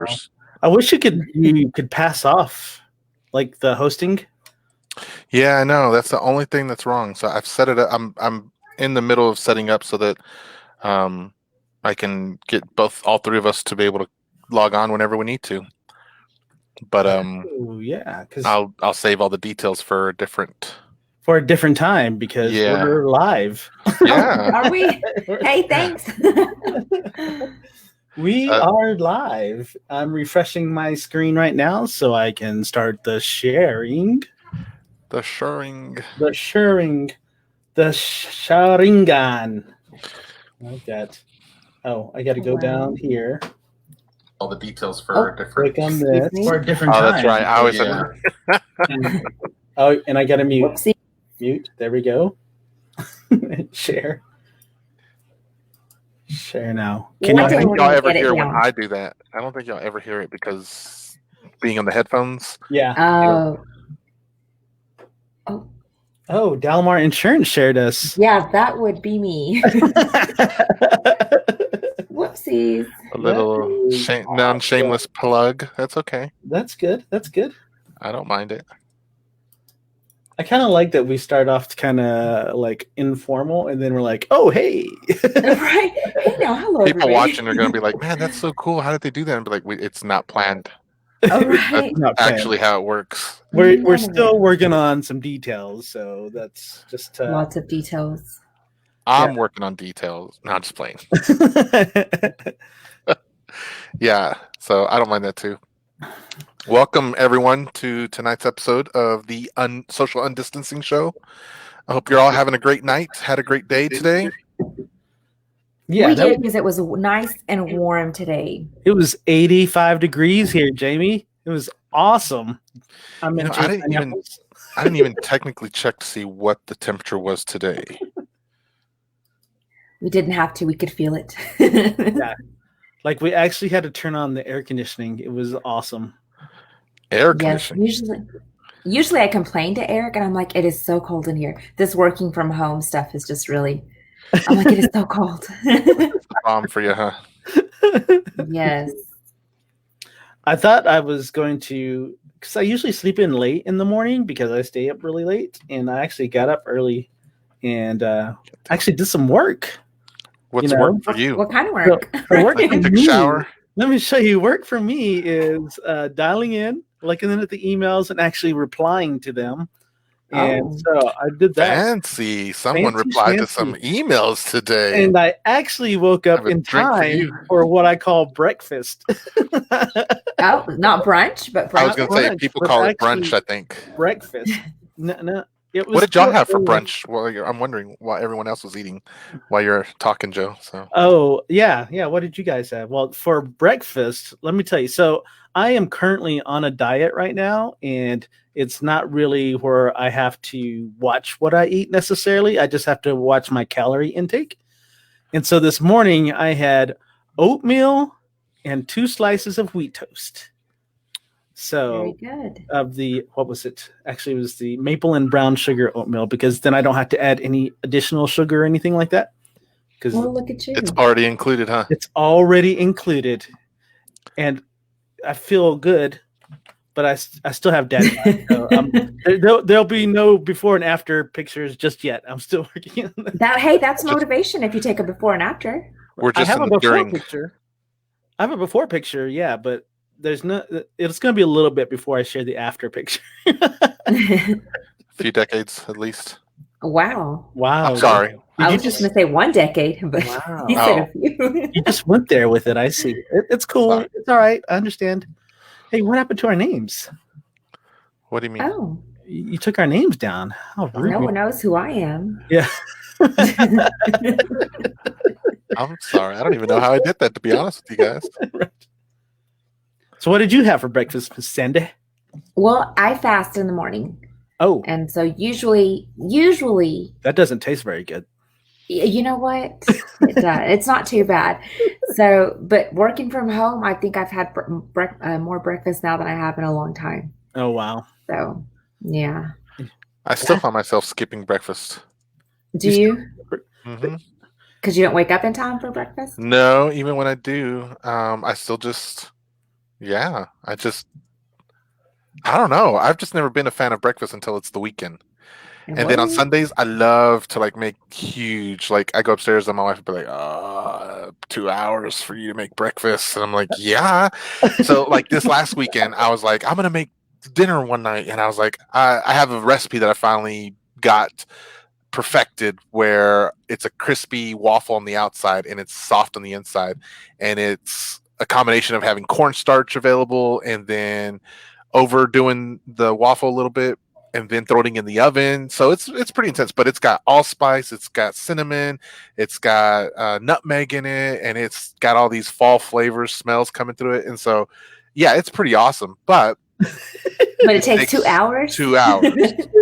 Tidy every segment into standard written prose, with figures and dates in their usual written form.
hours. I wish you could pass off like the hosting. Yeah, I know. That's the only thing that's wrong. So I've set it up. I'm in the middle of setting up so that I can get all three of us to be able to log on whenever we need to. But yeah, because I'll save all the details for a different time because we're live. Yeah. Are we? Hey, thanks. We are live. I'm refreshing my screen right now so I can start the sharing. The sharing. The sharing. The sharingan. I got to go down here. All the details for different. Click on this for a different time. Oh, that's right. I always and I got to mute. Whoopsie. Mute. There we go. Share. Share now. I don't think y'all ever hear when I do that. I don't think y'all ever hear it because being on the headphones. Yeah. Oh, Dalmar Insurance shared us. Yeah, that would be me. Whoopsies. A little non-shameless plug. That's okay. That's good. That's good. I don't mind it. I kind of like that we start off kind of like informal, and then we're like, "Oh, hey!" Right? Hey, now, hello. People everybody. watching are going to be like, "Man, that's so cool! How did they do that?" And be like, "It's not planned. All right. That's actually how it works." We're still working on some details, so that's just lots of details. I'm working on details. No, I'm just playing. Yeah, so I don't mind that too. Welcome everyone to tonight's episode of the Social Undistancing Show. I hope you're all having a great night. Had a great day today. Yeah, we did because it was nice and warm today. It was 85 degrees here, Jamie. It was awesome. I didn't even technically check to see what the temperature was today. We didn't have to. We could feel it. Yeah. Like we actually had to turn on the air conditioning. It was awesome. Air conditioning. Yes, usually I complain to Eric and I'm like, it is so cold in here. This working from home stuff is just really, I'm like, it is so cold. For you, huh? Yes. I thought I was going to, because I usually sleep in late in the morning because I stay up really late, and I actually got up early and actually did some work. What's work for you? What kind of work? So work take a shower. Let me show you. Work for me is dialing in, looking at the emails, and actually replying to them. And so I did that. Fancy. Someone replied to some emails today. And I actually woke up in time for what I call breakfast. Oh, not brunch, but brunch. I was going to say, people call it brunch, I think. Breakfast. No. What did y'all have for brunch? Well, I'm wondering why everyone else was eating while you're talking, Joe. So. Oh, yeah. What did you guys have? Well, for breakfast, let me tell you. So I am currently on a diet right now, and it's not really where I have to watch what I eat necessarily. I just have to watch my calorie intake. And so this morning I had oatmeal and 2 slices of wheat toast. So very good. Of the, what was it? Actually, it was the maple and brown sugar oatmeal, because then I don't have to add any additional sugar or anything like that. Because look at you. It's already included, huh? It's already included. And I feel good, but I still have daddy. So, there'll be no before and after pictures just yet. I'm still working on that. Hey, that's motivation if you take a before and after. We're just I have a before picture. I have a before picture, yeah, but there's no. It's going to be a little bit before I share the after picture. A few decades at least. Wow. I'm sorry. I was just going to say 1 decade, but you said a few. You just went there with it. I see. It's cool. Sorry. It's all right. I understand. Hey, what happened to our names? What do you mean? Oh. You took our names down. How rude. No one knows who I am. Yeah. I'm sorry. I don't even know how I did that, to be honest with you guys. Right. So what did you have for breakfast, Miss Sandy? Well, I fast in the morning. Oh. And so usually that doesn't taste very good. You know what? It's not too bad. So, but working from home, I think I've had more breakfast now than I have in a long time. Oh, wow. So, yeah. I still find myself skipping breakfast. Do you? Mm-hmm. Because you don't wake up in time for breakfast? No, even when I do, I still just Yeah, I don't know. I've just never been a fan of breakfast until it's the weekend. And then on What? Sundays, I love to like make huge. Like I go upstairs and my wife would be like, 2 hours for you to make breakfast," and I'm like, "Yeah." So like this last weekend, I was like, "I'm gonna make dinner one night," and I was like, I have a recipe that I finally got perfected where it's a crispy waffle on the outside and it's soft on the inside, and it's a combination of having cornstarch available and then overdoing the waffle a little bit and then throwing it in the oven. So it's pretty intense, but it's got allspice, it's got cinnamon, it's got nutmeg in it, and it's got all these fall flavors, smells coming through it. And so, yeah, it's pretty awesome. But But it takes 2 hours. 2 hours.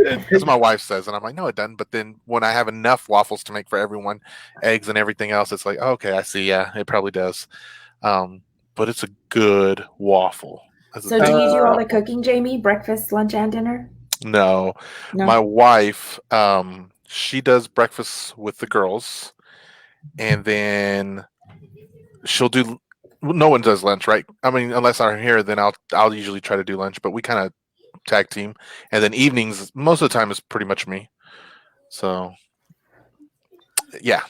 That's what my wife says, and I'm like, no, it doesn't. But then when I have enough waffles to make for everyone, eggs and everything else, it's like, oh, okay, I see. Yeah, it probably does. But it's a good waffle. So do you do all the cooking, Jamie? Breakfast, lunch, and dinner? No, No. my wife, she does breakfast with the girls, and then she'll do. No one does lunch, right? I mean, unless I'm here, then I'll usually try to do lunch. But we kind of tag team, and then evenings most of the time is pretty much me. So, yeah,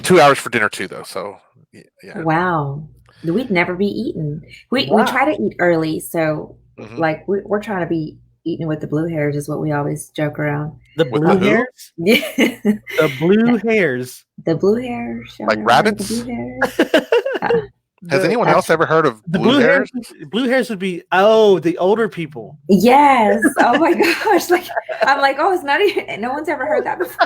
2 hours for dinner too, though. So, yeah. Wow. We'd never be eating. We Wow. try to eat early, so Mhm. like we're trying to be eating with the blue hairs is what we always joke around. The With blue the who? hairs? Yeah. The blue hairs. The blue hairs. Like rabbits? The blue hairs. Has anyone else ever heard of The blue hairs? Blue hairs would be the older people. Yes. Oh my gosh. Like I'm like, oh, it's not even no one's ever heard that before.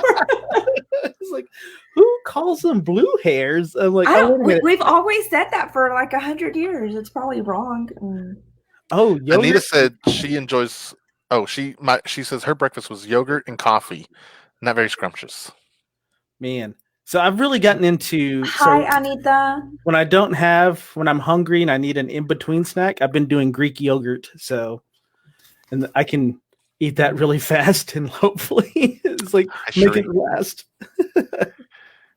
It's like, who calls them blue hairs? I'm like, I oh, wait a don't, minute. we've always said that for like 100 years. It's probably wrong. Oh, yogurt? Anita said she enjoys. Oh, she says her breakfast was yogurt and coffee. Not very scrumptious. Man. So I've really gotten into Hi, Anita. when I'm hungry and I need an in-between snack, I've been doing Greek yogurt. So, and I can eat that really fast and hopefully it's like make it last.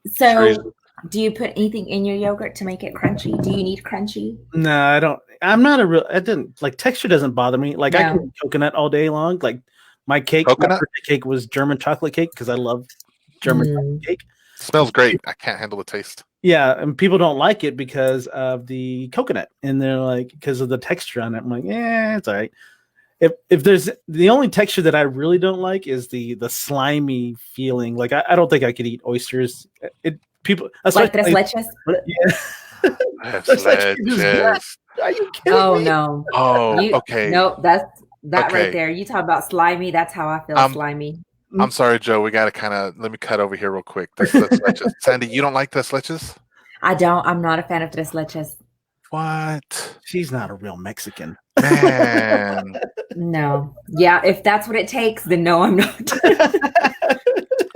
So, do you put anything in your yogurt to make it crunchy? Do you need crunchy? No, I don't. I'm not I didn't like texture doesn't bother me. Like I can eat coconut all day long. Like my cake, my birthday cake was German chocolate cake because I love German chocolate cake. Smells great. I can't handle the taste. Yeah, and people don't like it because of the coconut, and they're like because of the texture on it. I'm like, yeah, it's all right. If there's the only texture that I really don't like is the slimy feeling. Like I don't think I could eat oysters. People like tres leches. Yeah. Tres leches. Are you kidding me? No. Oh, okay. No, that's right there. You talk about slimy. That's how I feel slimy. I'm sorry, Joe. We got to let me cut over here real quick. Tres leches. Sandy, you don't like tres leches? I don't. I'm not a fan of tres leches. What? She's not a real Mexican. Man. No. Yeah, if that's what it takes, then no, I'm not.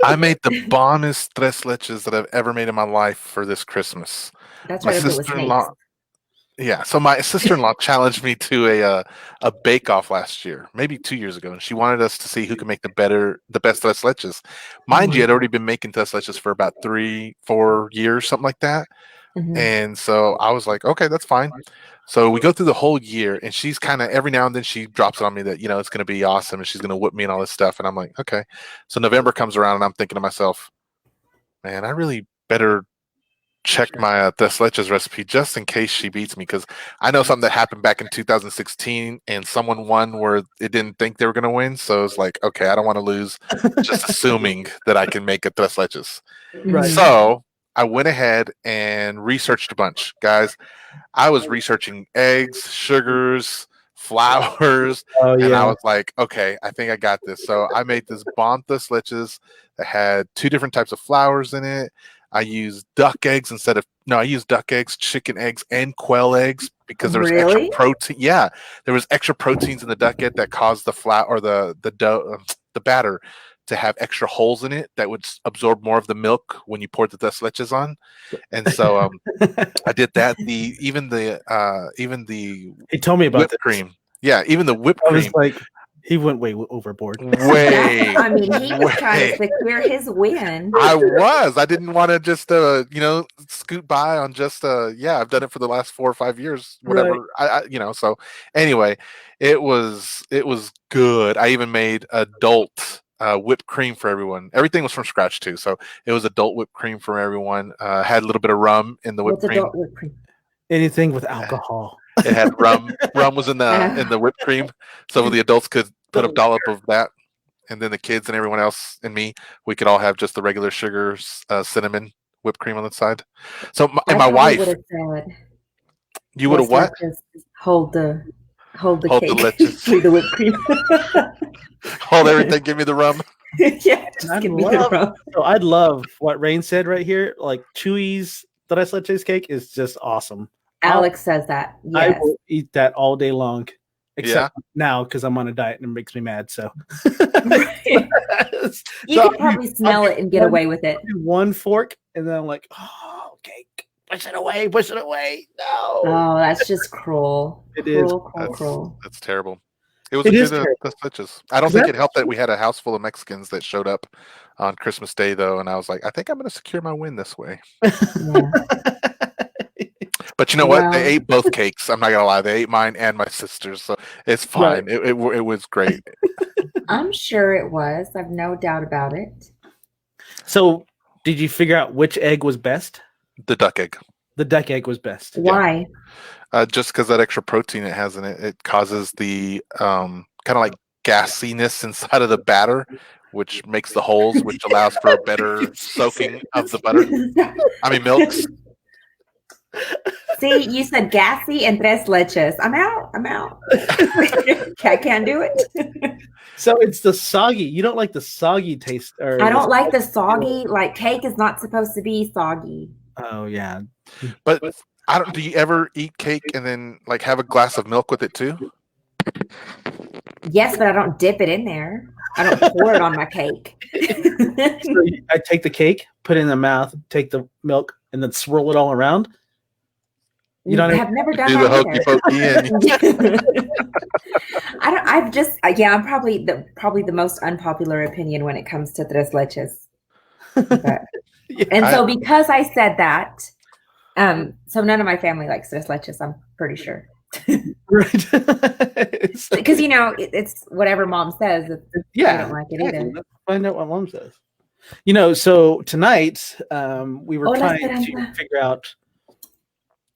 I made the bombest tres leches that I've ever made in my life for this Christmas. That's my right. sister-in-law. Yeah, so my sister-in-law challenged me to a bake-off last year, maybe 2 years ago, and she wanted us to see who could make the best tres leches. Mind you, I'd already been making tres leches for about 3-4 years, something like that. Mm-hmm. And so I was like, okay, that's fine. So we go through the whole year, and she's kind of every now and then she drops it on me that it's going to be awesome, and she's going to whip me and all this stuff, and I'm like, okay. So November comes around, and I'm thinking to myself, man, I really better check my tres leches recipe just in case she beats me, because I know something that happened back in 2016 and someone won where it didn't think they were going to win. So it's like, okay, I don't want to lose just assuming that I can make a tres leches. Right. So I went ahead and researched a bunch, guys. I was researching eggs, sugars, flours, and I was like, okay, I think I got this. So I made this bomb tres leches that had 2 different types of flours in it. I used duck eggs I used duck eggs, chicken eggs, and quail eggs because there was extra protein. Yeah, there was extra proteins in the duck egg that caused the flour or the dough, the batter to have extra holes in it that would absorb more of the milk when you poured the tres leches on. And so I did that. Even the he told me about whipped cream. Yeah, even the whipped cream. Like, He went way overboard. Way. I mean, he was trying to way. secure his win. I didn't want to just scoot by on just I've done it for the last 4 or 5 years, whatever. Right. So anyway, it was good. I even made adult whipped cream for everyone. Everything was from scratch too, so it was adult whipped cream for everyone. Had a little bit of rum in the whipped What's cream. adult whipped cream? Anything with alcohol. It had rum. Rum was in the whipped cream, so the adults could put a dollop of that, and then the kids and everyone else and me, we could all have just the regular sugar, cinnamon whipped cream on the side. So my I wife, would have said, you would have what? Just hold the Hold the cake leches. through the whipped cream. Hold everything. Give me the rum. Yeah, just give me the rum. So I'd love what Rain said right here. Like Chewy's Tres Leches cake is just awesome. Alex says that. Yes. I will eat that all day long, except now because I'm on a diet and it makes me mad. So You could probably smell it and get away with it. One fork, and then I'm like, oh, cake. Push it away. Push it away. No. Oh, that's just cruel. It is. Cruel. That's terrible. It was It a is good terrible. stitches. I don't think it helped that we had a house full of Mexicans that showed up on Christmas Day, though, and I was like, I think I'm going to secure my win this way. Yeah. But you know what? They ate both cakes. I'm not gonna lie. They ate mine and my sister's, so it's fine. Right. It was great. I'm sure it was. I've no doubt about it. So, did you figure out which egg was best? The duck egg. The duck egg was best. Why? Just because that extra protein it has in it, it causes the kind of like gassiness inside of the batter, which makes the holes, which allows for a better soaking of the butter. I mean, milks. See, you said gassy and tres leches. I'm out. I can't do it. So it's the soggy. You don't like the soggy taste, or I don't like the soggy. Like cake is not supposed to be soggy. Oh yeah, but I don't. Do you ever eat cake and then like have a glass of milk with it too? Yes, but I don't dip it in there. I don't pour it on my cake. So I take the cake, put it in the mouth, take the milk, and then swirl it all around. You don't have never done do that the hokey pokey. I'm probably the most unpopular opinion when it comes to tres leches. So because I said that, so none of my family likes tres leches, I'm pretty sure. Right. Because it's whatever mom says. I don't like it either. Find out what mom says. So tonight we were trying to figure out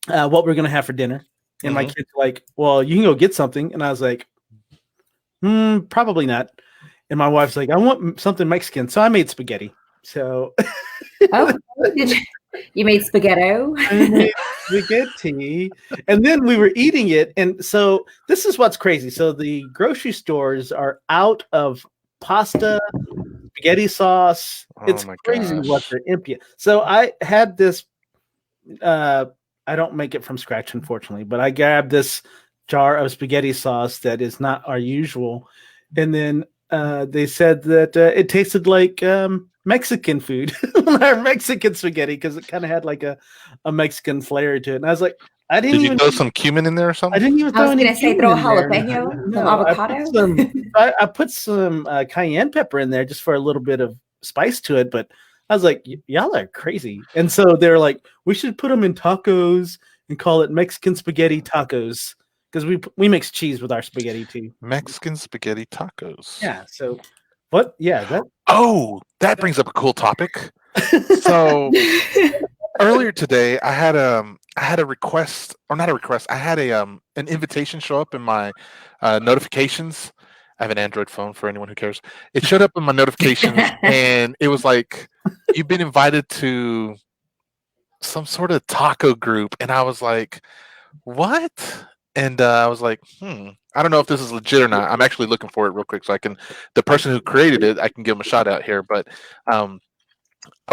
what we're gonna have for dinner, and my kids were like, "Well, you can go get something," and I was like, "Probably not." And my wife's like, "I want something Mexican," so I made spaghetti. So, you made spaghetti? I made spaghetti, and then we were eating it, and so this is what's crazy. So the grocery stores are out of pasta, spaghetti sauce. It's crazy what they're empty. So I had this. I don't make it from scratch, unfortunately, but I grabbed this jar of spaghetti sauce that is not our usual. And then they said that it tasted like Mexican food, our Mexican spaghetti, because it kind of had like a Mexican flair to it. And I was like, Did you throw some cumin in there or something? I didn't even throw any cumin. Throw jalapeno, some avocado. I put some cayenne pepper in there just for a little bit of spice to it, but I was like, y'all are crazy. And so they're like, we should put them in tacos and call it Mexican spaghetti tacos, because we mix cheese with our spaghetti too. Mexican spaghetti tacos. Yeah. So what? Yeah. That brings up a cool topic. So earlier today, I had a request, or not a request. I had an invitation show up in my notifications. I have an Android phone for anyone who cares. It showed up in my notifications, and it was like, you've been invited to some sort of taco group. And I was like, what? And I was like, I don't know if this is legit or not. I'm actually looking for it real quick so I can, the person who created it, I can give him a shout out here. But I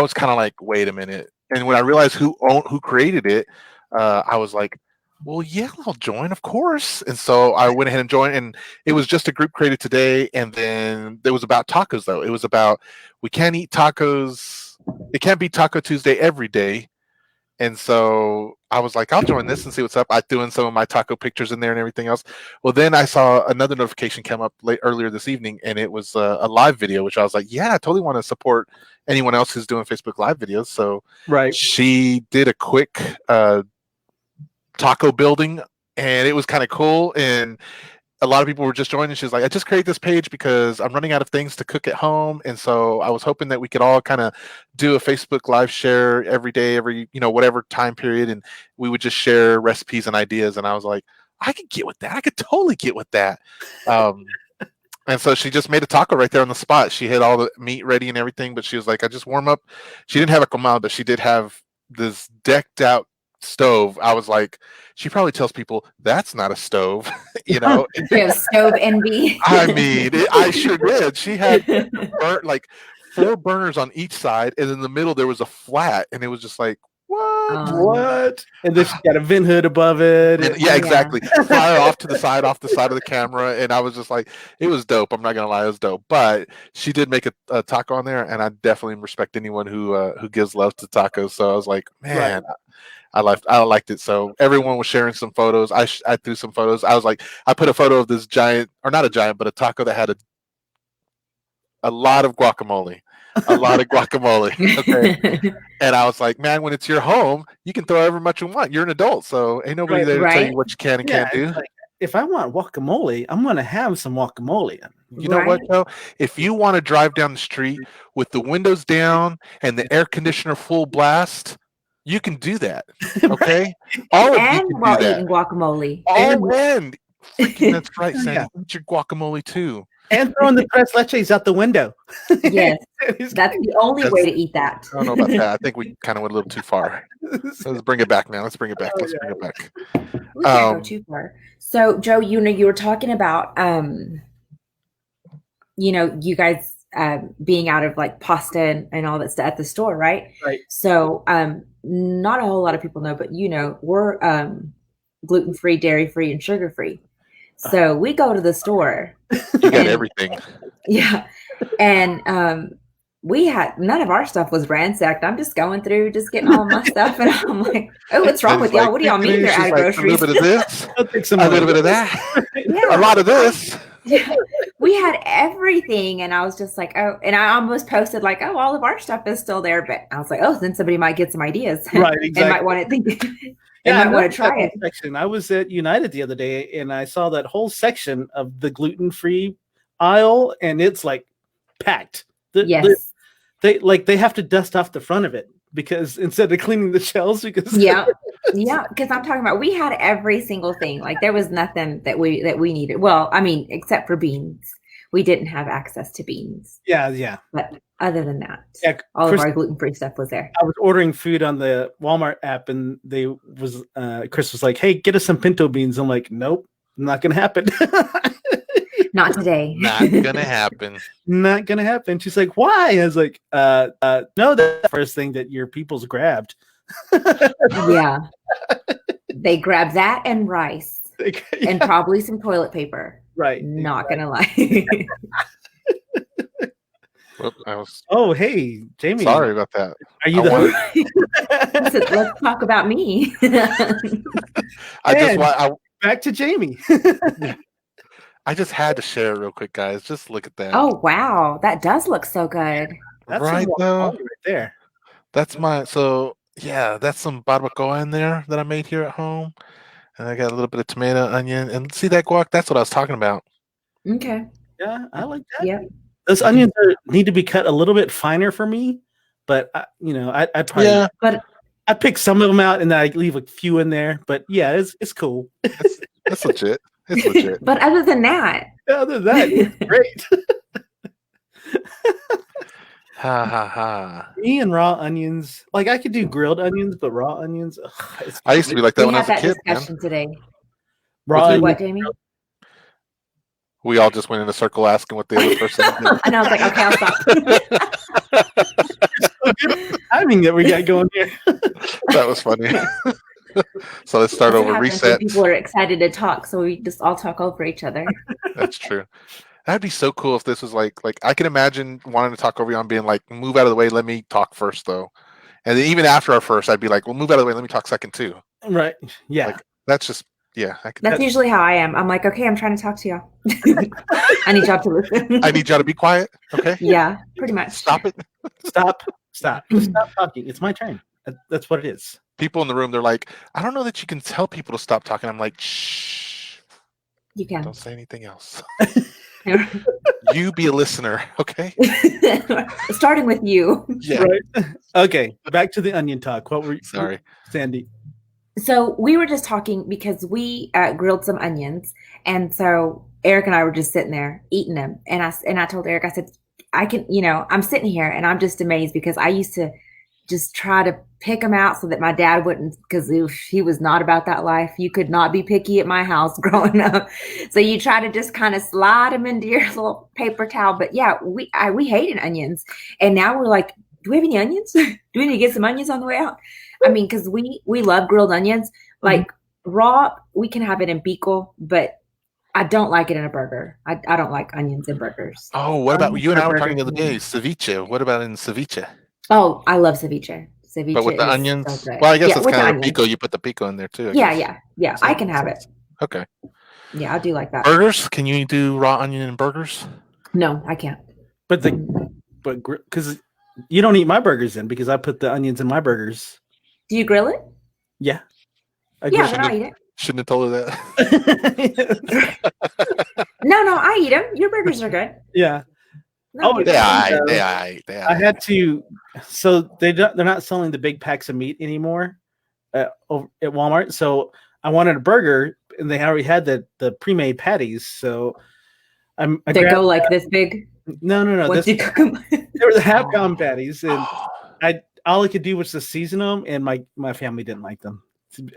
was kind of like, wait a minute. And when I realized who created it, I was like, well, yeah, I'll join, of course. And so I went ahead and joined, and it was just a group created today. And then it was about tacos, though. It was about, we can't eat tacos. It can't be Taco Tuesday every day. And so I was like, I'll join this and see what's up. I threw in some of my taco pictures in there and everything else. Well, then I saw another notification come up earlier this evening, and it was a live video, which I was like, yeah, I totally want to support anyone else who's doing Facebook Live videos. So Right. she did a quick taco building, and it was kind of cool. And a lot of people were just joining. She's like, I just created this page because I'm running out of things to cook at home. And so I was hoping that we could all kind of do a Facebook Live share every day, every, whatever time period. And we would just share recipes and ideas. And I was like, I could get with that. I could totally get with that. And so she just made a taco right there on the spot. She had all the meat ready and everything, but she was like, I just warm up. She didn't have a comal, but she did have this decked out stove. I was like, she probably tells people that's not a stove. You have stove envy. I mean, I sure did. She had like 4 burners on each side, and in the middle there was a flat, and it was just like, what? And then she got a vent hood above it. And, yeah, exactly. Fire off to the side of the camera, and I was just like, it was dope. I'm not gonna lie, it was dope. But she did make a taco on there, and I definitely respect anyone who gives love to tacos. So I was like, man. Right. I liked it. So everyone was sharing some photos. I threw some photos. I was like, I put a photo of this giant, or not a giant, but a taco that had a lot of guacamole. Okay. And I was like, man, when it's your home, you can throw however much you want. You're an adult, so ain't nobody there to tell you what you can and can't do. Like, if I want guacamole, I'm gonna have some guacamole. You know what, Joe? If you want to drive down the street with the windows down and the air conditioner full blast, you can do that, okay? All of and you while eating guacamole. And that's right, Sandy. Eat your guacamole too. And throwing the tres leches out the window. Yes, that's the only way to eat that. I don't know about that. I think we kind of went a little too far. Let's bring it back now. Let's bring it back. We can't go too far. So, Joe, you were talking about, you guys being out of like pasta and all that stuff at the store, right? Right. So, not a whole lot of people know, but we're gluten-free, dairy-free, and sugar-free. So we go to the store. You got everything. Yeah. And we had none of our stuff was ransacked. I'm just going through, just getting all my stuff, and I'm like, "Oh, what's wrong with y'all? What do y'all mean you're out of groceries?" A little bit of this, a little bit of that, a lot of this. Yeah. We had everything, and I was just like, "Oh!" And I almost posted like, "Oh, all of our stuff is still there," but I was like, "Oh, then somebody might get some ideas, right? Exactly. And might want to think." Yeah, I want to try it. Section. I was at United the other day, and I saw that whole section of the gluten-free aisle, and it's like packed. Yes, they have to dust off the front of it because instead of cleaning the shelves, because because I'm talking about we had every single thing. Like there was nothing that we needed. Well, I mean, except for beans, we didn't have access to beans. Yeah. But other than that, all of our gluten-free stuff was there. I was ordering food on the Walmart app, and Chris was like, "Hey, get us some pinto beans." I'm like, "Nope, not gonna happen." Not today. Not gonna happen. Not gonna happen. She's like, "Why?" I was like, "No, that's the first thing that your people's grabbed." Yeah, they grabbed that and rice, and probably some toilet paper. Right. Not gonna lie. Oh, hey, Jamie. Sorry about that. Are you the Let's talk about me. Back to Jamie. I just had to share it real quick, guys. Just look at that. Oh, wow. That does look so good. That's right, though. Right there. That's that's some barbacoa in there that I made here at home. And I got a little bit of tomato, onion, and see that guac? That's what I was talking about. Okay. Yeah, I like that. Yeah. Those onions need to be cut a little bit finer for me, but I'd probably but I pick some of them out and then I leave a few in there. But yeah, it's cool. That's legit. It's legit. But other than that, it's great. Ha ha ha. Me and raw onions, like I could do grilled onions, but raw onions. I used to be like that when I was a kid. Discussion today. Raw onions. What, Jamie? We all just went in a circle asking what the other person did. And I was like, okay, I'll stop. Timing that we got going here. That was funny. So let's start over. Reset. People are excited to talk, so we just all talk over each other. That's true. That'd be so cool if this was like I can imagine wanting to talk over you and being like, move out of the way, let me talk first though. And then even after our first, I'd be like, well, move out of the way. Let me talk second too. Right. Yeah. Like, that's just, yeah. That's usually how I am. I'm like, okay, I'm trying to talk to y'all. I need y'all to listen. I need y'all to be quiet. Okay. Yeah, pretty much. Stop it. Stop talking. It's my turn. That's what it is. People in the room, they're like, I don't know that you can tell people to stop talking. I'm like, shh. You can. Don't say anything else. You be a listener, okay? Starting with you. Yeah. Right. Okay. Back to the onion talk. What were you? Sorry. Sandy. So we were just talking because we grilled some onions, and so Eric and I were just sitting there eating them, and I told Eric, I said, I can, I'm sitting here and I'm just amazed because I used to just try to pick them out so that my dad wouldn't, because he was not about that life. You could not be picky at my house growing up. So you try to just kind of slide them into your little paper towel. But yeah, we hated onions. And now we're like, do we have any onions? Do we need to get some onions on the way out? I mean, because we love grilled onions. Like raw, we can have it in pickle, but I don't like it in a burger. I don't like onions in burgers. Oh, what about you and I were talking the other day? Ceviche. What about in ceviche? Oh, I love ceviche. Ceviche, but with the is onions? so good. Well, I guess Yeah, it's with kind the of a onions. pico. You put the pico in there too. I Yeah, guess. yeah. So I can have it. Okay. Yeah, I do like that. Burgers? Can you do raw onion in burgers? No, I can't. But because you don't eat my burgers then because I put the onions in my burgers. Do you grill it? Yeah. Yeah, then I'll eat it. Shouldn't have told her that. No, I eat them. Your burgers are good. Yeah. No, Oh, your They burgers- I had to. So they're not selling the big packs of meat anymore over at Walmart. So I wanted a burger, and they already had the pre-made patties. So I They grabbed go like this big. no. Once you cook them. They were the half-pound patties, and all I could do was to season them, and my family didn't like them.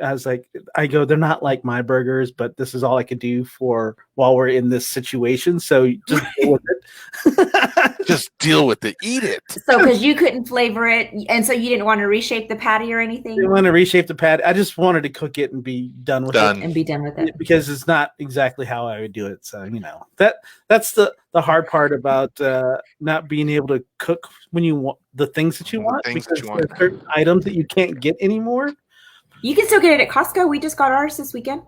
I was like, they're not like my burgers, but this is all I could do while we're in this situation. So just deal with it. Just deal with it. Eat it. So because you couldn't flavor it, and so you didn't want to reshape the patty or anything, Didn't want to reshape the patty. I just wanted to cook it and be done with it. and be done with it. Because it's not exactly how I would do it. So that's the hard part about not being able to cook when you want the things that you want. Things that Because you want. there are certain items that you can't get anymore. You can still get it at Costco. We just got ours this weekend.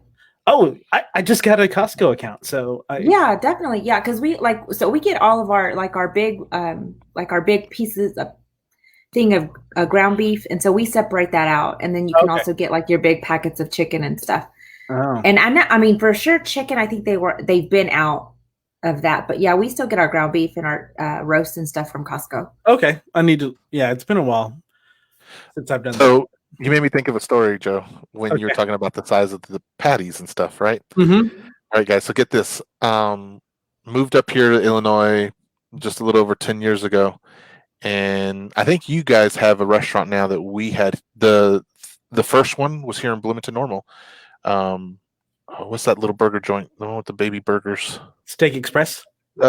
Oh, I just got a Costco account, so Yeah, definitely. Yeah, because we get all of our big pieces of thing of ground beef, and so we separate that out, and then you can also get like your big packets of chicken and stuff. Oh. And I mean for sure chicken. I think they've been out of that, but yeah, we still get our ground beef and our roast and stuff from Costco. Okay, I need to. Yeah, it's been a while since I've done that. So you made me think of a story, Joe, when you were Okay. talking about the size of the patties and stuff, right? Mm-hmm. All right, guys. So get this. Moved up here to Illinois just a little over 10 years ago, and I think you guys have a restaurant now that we had. The first one was here in Bloomington Normal. What's that little burger joint? The one with the baby burgers. Steak Express.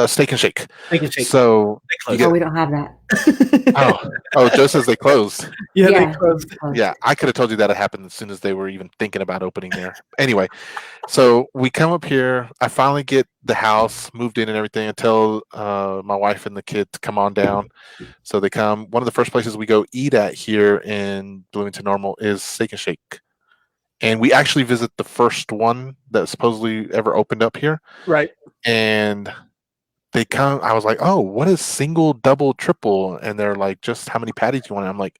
Steak and Shake. Steak and Shake. So They you closed. Oh, get, we don't have that. oh, Joe says they closed. Yeah, Yeah. they closed. Yeah, I could have told you that had happened as soon as they were even thinking about opening there. Anyway, so we come up here. I finally get the house moved in and everything. I tell my wife and the kid to come on down. So they come. One of the first places we go eat at here in Bloomington Normal is Steak and Shake. And we actually visit the first one that supposedly ever opened up here. Right. And they come. I was like, oh, what is single, double, triple? And they're like, just how many patties do you want? I'm like,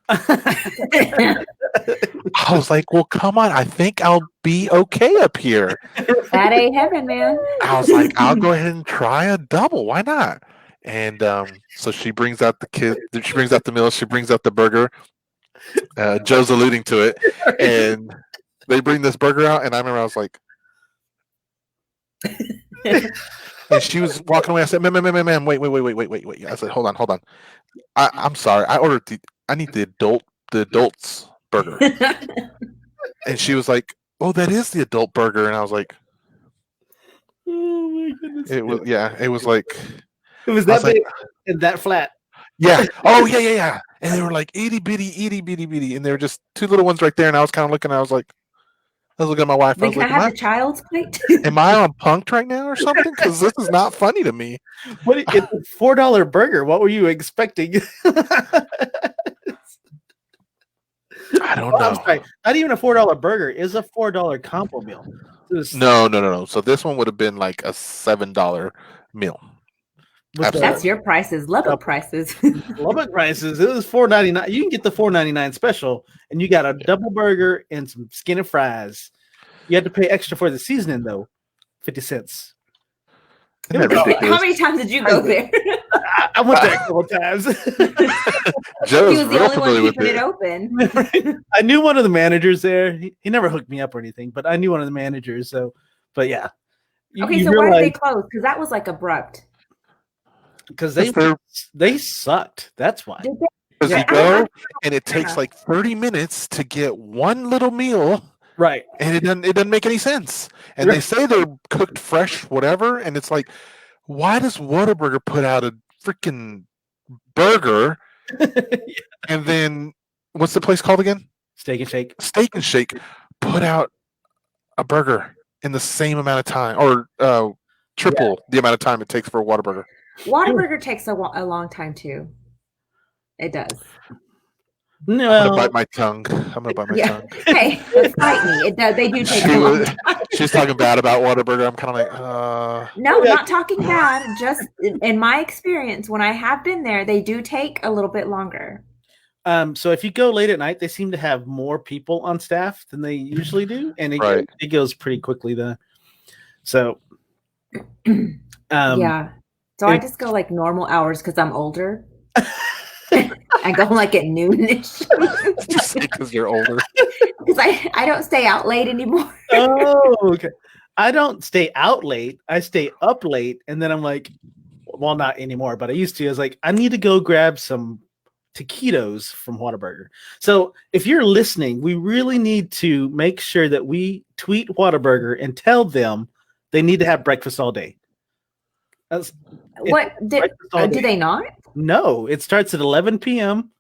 I was like, well, come on. I think I'll be okay up here. That ain't heaven, man. I was like, I'll go ahead and try a double. Why not? And so she brings out she brings out the meal, she brings out the burger. Joe's alluding to it. And they bring this burger out, and I remember I was like, and she was walking away. I said, ma'am, wait. I said, hold on. I'm sorry. I need the adults burger. And she was like, oh, that is the adult burger. And I was like, Oh my goodness. it was like, It was I was that like- big and that flat. yeah. Oh, yeah. And they were like itty bitty. And they were just two little ones right there. And I was kind of looking, I was looking at my wife. I Then was can I like, have the child's plate? am I on punked right now or something? Because this is not funny to me. It's a $4 burger. What were you expecting? I don't I'm know. sorry, not even a $4 burger is a $4 combo meal. It was No. So this one would have been like a $7 meal. with Absolutely. That's your prices, Lubbock prices. Lubbock prices. It was $4.99. You can get the $4.99 special, and you got a double burger and some skinny fries. You had to pay extra for the seasoning though, 50 cents. Isn't that It was- ridiculous? How many times did you go there? I went there a couple times. Joe He is was the real only one familiar with keeping it it. open. I knew one of the managers there. He never hooked me up or anything, but I knew one of the managers. So, but yeah. Okay, so why did they close? Because that was like abrupt. Because Because they sucked. That's why. Did they? Because Yeah. you go and it takes like 30 minutes to get one little meal, Right. and it doesn't make any sense. And they say they're cooked fresh, whatever, and it's like, why does Whataburger put out a freaking burger and then what's the place called again? Steak and Shake. Steak and Shake put out a burger in the same amount of time, or triple the amount of time it takes for a Whataburger. Whataburger takes a long time too. It does. I'm No, gonna bite my tongue. I'm gonna bite my Yeah. tongue. Hey, don't fight me. It does. They do take a long time. She's talking bad about Whataburger. I'm kind of like, No, not talking bad. Just in my experience, when I have been there, they do take a little bit longer. so if you go late at night, they seem to have more people on staff than they usually do, and Right. it goes pretty quickly then. So, Yeah. So I just go like normal hours because I'm older. I go like at noonish just because you're older. because I don't stay out late anymore. Oh, okay. I don't stay out late. I stay up late, and then I'm like, well, not anymore, but I used to. I was like, I need to go grab some taquitos from Whataburger. So if you're listening, we really need to make sure that we tweet Whataburger and tell them they need to have breakfast all day. That's- What did breakfast all do day. they not? No, it starts at 11 p.m.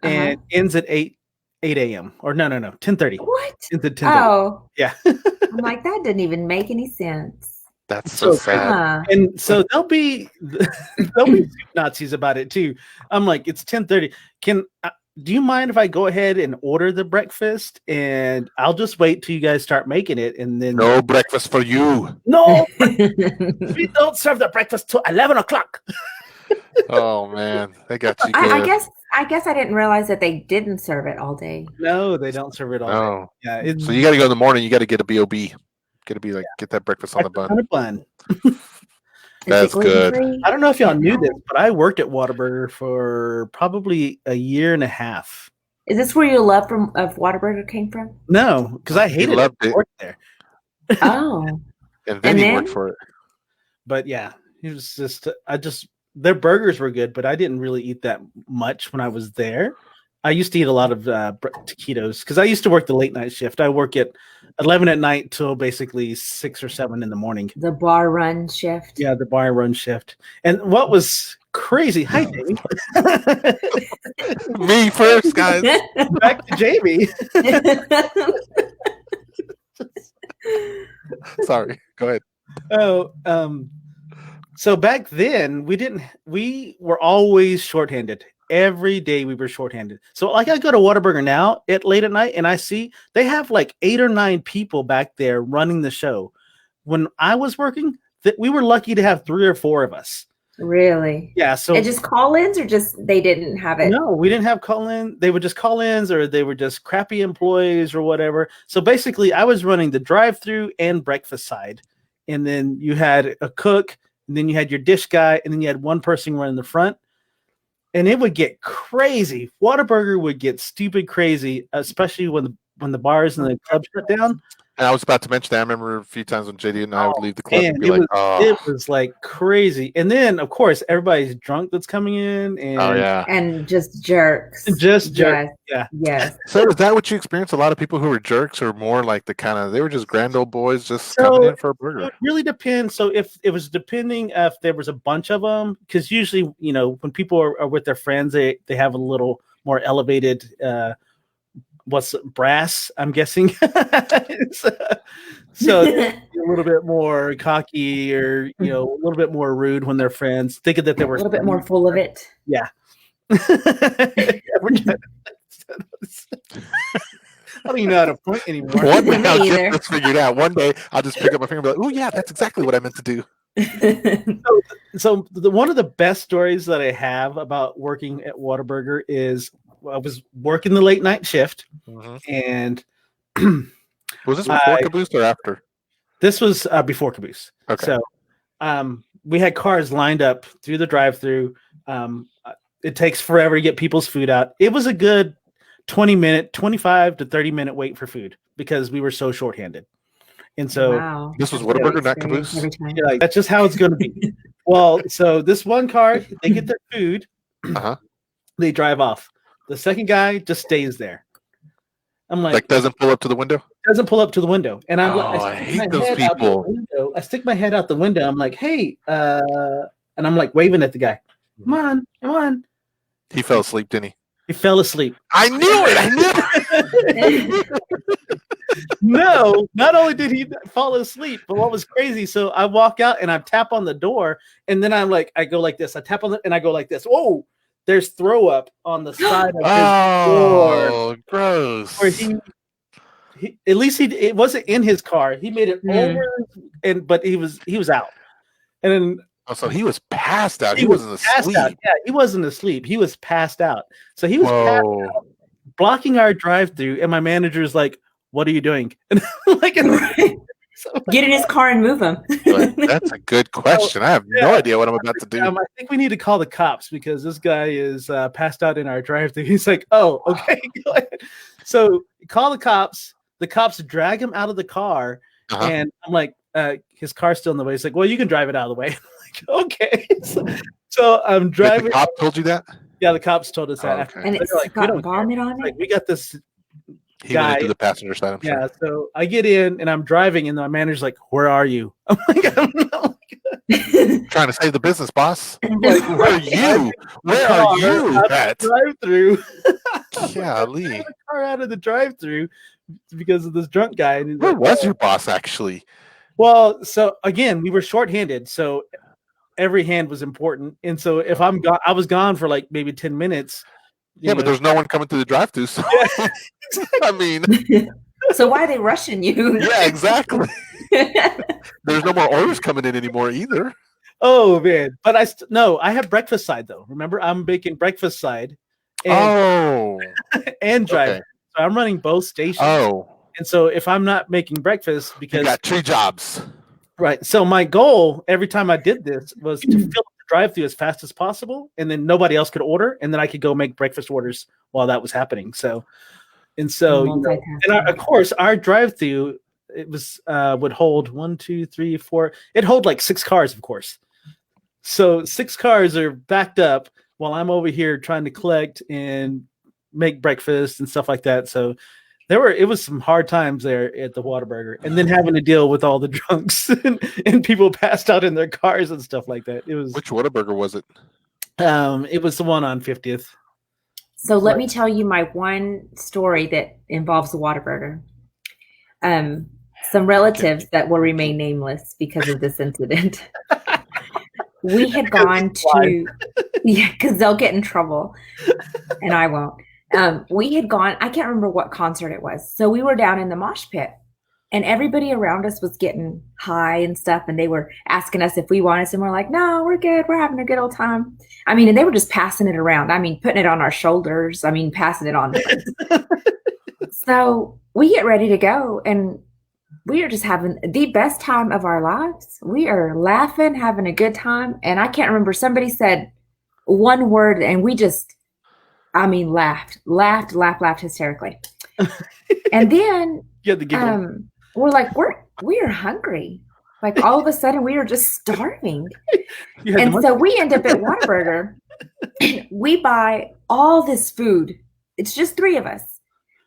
and ends at 8 a.m. Or no, 10:30. What? Ends at 10:30. Oh, Yeah. I'm like that didn't even make any sense. That's so So sad. Huh. And so they'll be Nazis about it too. I'm like, it's 10:30. Do you mind if I go ahead and order the breakfast, and I'll just wait till you guys start making it, and then No breakfast for you. no, we don't serve the breakfast till 11 o'clock. Oh man, they got you good. I guess I didn't realize that they didn't serve it all day. No, they don't serve it all. No. Yeah, it's So you got to go in the morning. You got to get a BOB. Got to be like get that breakfast on the bun. on a bun. Is That's it good. gluten-free? I don't know if y'all knew this, but I worked at Whataburger for probably a year and a half. Is this where your love of Whataburger came from? No, because I hated loved it. it. I worked there. Oh, And then And he then? worked for it. But yeah, it was just their burgers were good, but I didn't really eat that much when I was there. I used to eat a lot of taquitos because I used to work the late night shift. I work at 11 at night till basically 6 or 7 in the morning. the bar run shift. Yeah, the bar run shift. And what was crazy? Hi, Jamie. Me first, guys. Back to Jamie. Sorry. Go ahead. Oh, so back then we were always shorthanded. Every day we were shorthanded. So like I go to Whataburger now at late at night and I see they have like 8 or 9 people back there running the show. When I was working, we were lucky to have 3 or 4 of us. Really? Yeah. So And just call-ins, or just they didn't have it? no, we didn't have call-in. They were just call-ins, or they were just crappy employees or whatever. So basically, I was running the drive-through and breakfast side, and then you had a cook, and then you had your dish guy, and then you had one person running the front, and it would get crazy. Whataburger would get stupid crazy, especially when the bars and the clubs shut down. And I was about to mention that. I remember a few times when JD and I would leave the club Man, and be like, it was like crazy. And then, of course, everybody's drunk that's coming in, and oh yeah. And just jerks. just jerk. Yes. Yeah. Yes. So is that what you experienced? A lot of people who were jerks, or more like the kind of they were just grand old boys just So, coming in for a It burger? would really depend. So if it was depending if there was a bunch of them, because usually, when people are with their friends, they have a little more elevated brass, I'm guessing. So they're a little bit more cocky, or a little bit more rude when they're friends, thinking that they A were little bit more full of it. I don't even know how to point anymore. One day Me I'll either. get this figured out. One day I'll just pick up my finger and be like, "Oh yeah, that's exactly what I meant to do." So one of the best stories that I have about working at Whataburger is I was working the late night shift, and Was this before I- Caboose or after? this was before Caboose. Okay. So we had cars lined up through the drive-through. It takes forever to get people's food out. It was a good 25 to 30-minute wait for food because we were so shorthanded. And so Wow. This was That's a Whataburger, good not experience Caboose? every time. you're like, that's just how it's going to be. Well, so this one car, they get their food, Uh-huh. they drive off. The second guy just stays there. I'm like, Like doesn't pull up to the window? doesn't pull up to the window. And I'm Oh, I hate those people. I stick my head out the window. I'm like, hey, and I'm like waving at the guy. Come on, come on. He fell asleep, didn't he? He fell asleep. I knew it. I knew it. No, not only did he fall asleep, but what was crazy? So I walk out and I tap on the door, and then I'm like, I go like this. I tap on it and I go like this. Whoa, there's throw up on the side of his door. Oh, gross. Where he at least it wasn't in his car. He made it over, but he was out. And then Oh, so he was passed out. He wasn't passed asleep. out. Yeah, he wasn't asleep. He was passed out. So he was passed Whoa. out, blocking our drive-through, and my manager's like, "What are you doing?" And I'm like, so, Get in his car and move him. But that's a good question. I have no Yeah. idea what I'm about to do. I think we need to call the cops because this guy is passed out in our drive-through. He's like, "Oh, okay, go ahead." So call the cops. The cops drag him out of the car, Uh-huh. and I'm like, his car's still in the way. He's like, "Well, you can drive it out of the way." I'm like, okay. So I'm Did driving. the cop told you that? Yeah, the cops told us that. Oh, After. okay. And They're it's like, "We got don't care." vomit on it. Like, we got this. He Guy- went into the passenger side. I'm Yeah. sure. So I get in and I'm driving, and my manager's like, "Where are you?" I'm like, "I'm not." Trying to save the business, boss. Like, Where are you? Where are you at? Drive-through. Golly. Car out of the drive-through because of this drunk guy. And he's Where like, was your boss actually? Well, so again, we were shorthanded, so every hand was important. And so if I'm gone, I was gone for like maybe 10 minutes. Yeah, but there's no one coming through the drive-through. So I mean, So why are they rushing you? yeah, exactly. There's no more orders coming in anymore either. oh man, but I have breakfast side though. Remember, I'm baking breakfast side and Oh, and driving. okay. So I'm running both stations. Oh, And so if I'm not making breakfast you because got 2 jobs. right, so my goal every time I did this was to fill the drive-through as fast as possible, and then nobody else could order, and then I could go make breakfast orders while that was happening. So you know, and of course our drive-through it was would hold 1, 2, 3, 4. It hold like 6 cars, of course. So 6 cars are backed up while I'm over here trying to collect and make breakfast and stuff like that. So it was some hard times there at the Whataburger, and then having to deal with all the drunks and people passed out in their cars and stuff like that. It was Which Whataburger was it? it was the one on 50th. So let me tell you my one story that involves the Whataburger. Some relatives that will remain nameless because of this incident. We had gone to, yeah, because they'll get in trouble, and I won't. We had gone, I can't remember what concert it was. So we were down in the mosh pit, and everybody around us was getting high and stuff, and they were asking us if we wanted some. We're like, no, we're good. We're having a good old time. I mean, and they were just passing it around. I mean, putting it on our shoulders. I mean, passing it on. So we get ready to go, and we are just having the best time of our lives. We are laughing, having a good time. And I can't remember, somebody said one word, and we just, I mean, laughed hysterically. And then You had to give we're like, we are hungry. Like all of a sudden we are just starving. And so we end up at Whataburger. We buy all this food. It's just 3 of us.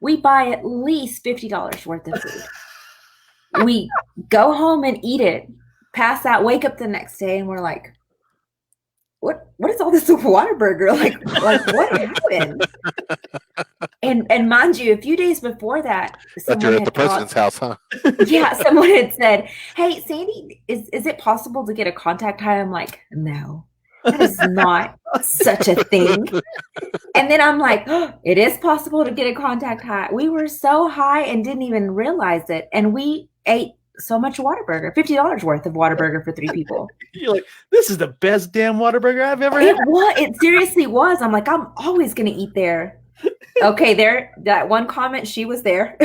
We buy at least $50 worth of food. We go home and eat it, pass out, wake up the next day, and we're like, what is all this Whataburger? Like what happened? And mind you, a few days before that, Thought you were at the president's house, huh? yeah, someone had said, "Hey, Sandy, is it possible to get a contact high?" I'm like, no. That is not such a thing. And then I'm like, oh, it is possible to get a contact high. We were so high and didn't even realize it. And we ate so much Whataburger, $50 worth of Whataburger for 3 people. You're like, this is the best damn Whataburger I've ever It had. was. It seriously was. I'm like, I'm always going to eat there. Okay, there. That one comment, she was there.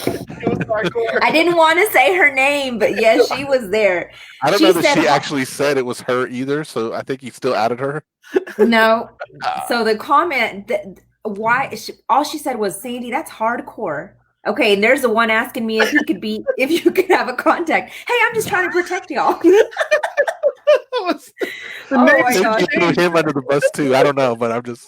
I didn't want to say her name, but yes, she was there. I don't She know that said- she actually said it was her either, so I think he still added her. No. So the comment, all she said was, Sandy, that's hardcore. Okay, and there's the one asking me if you could have a contact. Hey, I'm just trying to protect y'all. Oh my Maybe gosh. you threw him under the bus too. I don't know, but I'm just.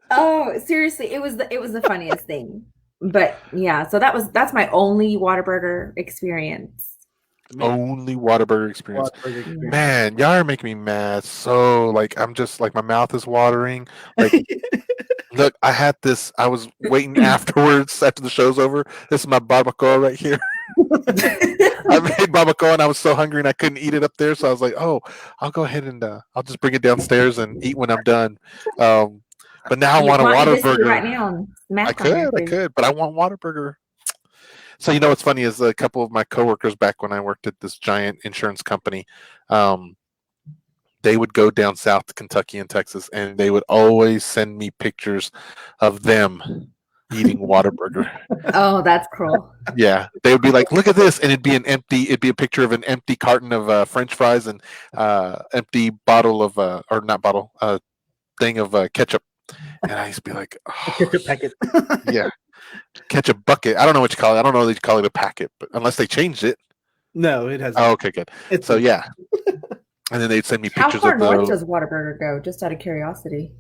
Oh, seriously, it was the funniest thing. But yeah, so that's my only Whataburger experience. Only Whataburger experience. Whataburger experience. Man, y'all are making me mad. So like I'm just like my mouth is watering. Like look, I had this. I was waiting afterwards after the show's over. This is my barbacoa right here. I made barbacoa and I was so hungry and I couldn't eat it up there. So I was like, oh, I'll go ahead and I'll just bring it downstairs and eat when I'm done. But now I want a Whataburger. Right now, I could, but I want Whataburger. So you know what's funny is a couple of my coworkers back when I worked at this giant insurance company, they would go down south to Kentucky and Texas, and they would always send me pictures of them eating Whataburger. Oh, that's cruel. Yeah, they would be like, "Look at this," and it'd be a picture of an empty carton of French fries and empty bottle of or not bottle, thing of ketchup. And I used to be like, oh, Ketchup packet. yeah, ketchup bucket. I don't know what you call it. I don't know that you call it a packet, but unless they changed it. No, it hasn't. Oh, okay, good. It's So yeah, and then they'd send me How pictures far of north the does Whataburger go? Just out of curiosity.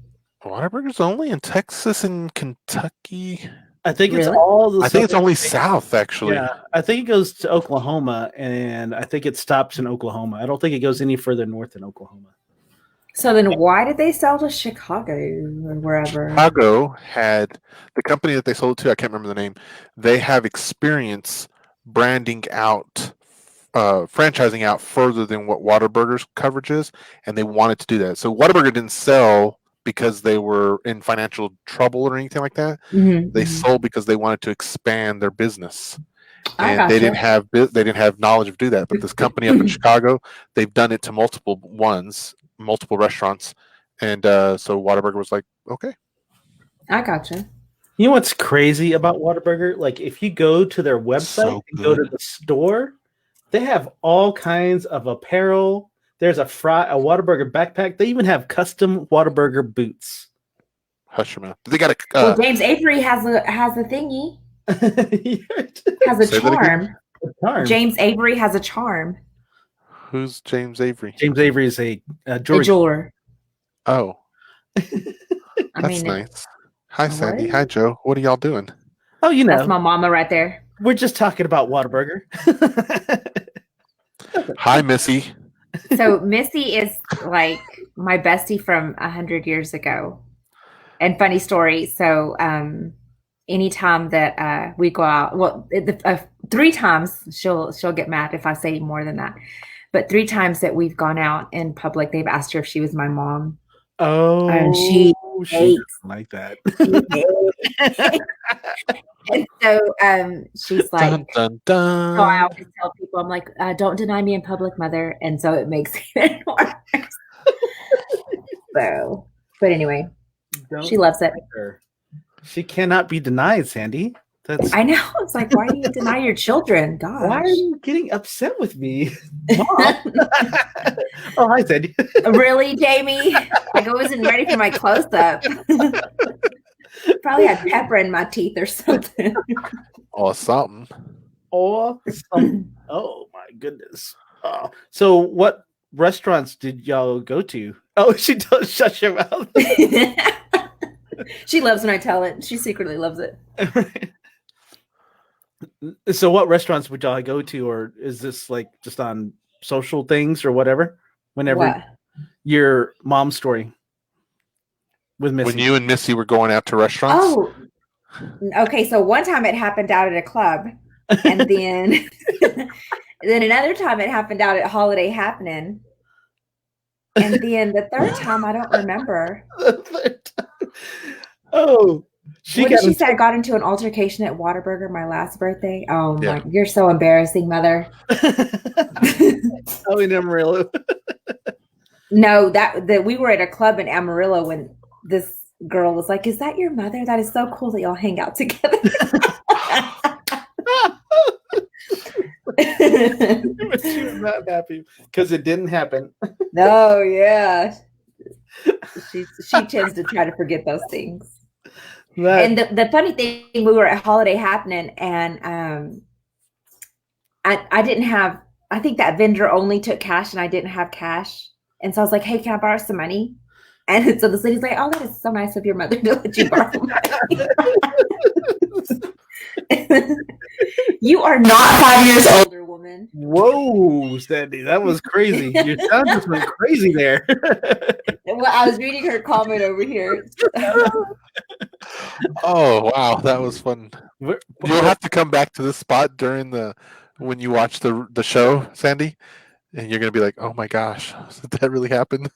Whataburger's only in Texas and Kentucky. I think it's Really? all the. I think it's southern only states. south actually. Yeah, I think it goes to Oklahoma, and I think it stops in Oklahoma. I don't think it goes any further north than Oklahoma. So then, why did they sell to Chicago or wherever? Chicago had the company that they sold to. I can't remember the name. They have experience branding out, franchising out further than what Whataburger's coverage is, and they wanted to do that. So Whataburger didn't sell because they were in financial trouble or anything like that. Mhm, They mhm. sold because they wanted to expand their business, I and they gotcha. didn't have knowledge of do that. But this company up in Chicago, they've done it to multiple restaurants, and so Whataburger was like, okay. I gotcha. You know what's crazy about Whataburger? Like, if you go to their website So and go to good. the store, they have all kinds of apparel. There's a Whataburger backpack. They even have custom Whataburger boots. Hush your mouth. They got a Well, James Avery has a thingy, has a Say that again? charm. James Avery has a charm. who's James Avery? James Avery is a A jewelry. jeweler. Oh, I that's mean, nice. Hi, Sandy. What? Hi, Joe. What are y'all doing? Oh, you that's know, my mama right there. we're just talking about Whataburger. Hi, Missy. So Missy is like my bestie from 100 years ago. And funny story. So anytime that we go out, well, 3 times she'll get mad if I say more than that. But 3 times that we've gone out in public, they've asked her if she was my mom. Oh, And she she hates- doesn't like that. And so she's like, Dun, dun, so I dun. always tell people, I'm like, don't deny me in public, mother. And so it makes it worse. So, but anyway, Don't she loves it. like her. She cannot be denied, Sandy. That's I know. It's like, why do you deny your children? Gosh. why are you getting upset with me, Mom? Oh, hi, Sandy. Really, Jamie? Like I wasn't ready for my close up. Probably had pepper in my teeth or something. Or something. Oh, oh my goodness. Oh. So, what restaurants did y'all go to? Oh, she does shut your mouth. She loves when I tell it. She secretly loves it. So, what restaurants would y'all go to, or is this like just on social things or whatever? Whenever What? your mom's story with Missy. When you and Missy were going out to restaurants? Oh, okay. So one time it happened out at a club, and then then another time it happened out at Holiday Happening, And then the third time, I don't remember. The third time. Oh, What did she say? I got into an altercation at Whataburger my last birthday. Oh Yeah. my! You're so embarrassing, mother. Oh, in Amarillo. No, that we were at a club in Amarillo when this girl was like, "Is that your mother? That is so cool that y'all hang out together." She was not happy because it didn't happen. No, yeah. She tends to try to forget those things. And the funny thing, we were at Holiday Happening, and I didn't have. I think that vendor only took cash, and I didn't have cash. And so I was like, "Hey, can I borrow some money?" And so the lady's like, "Oh, that is so nice of your mother to let you borrow money." You are not 5 years older, woman. Whoa, Sandy, that was crazy. Your sound just went crazy there. Well, I was reading her comment over here. Oh wow, that was fun. You'll have to come back to this spot during when you watch the show, Sandy, and you're gonna be like, "Oh my gosh, did that really happen?"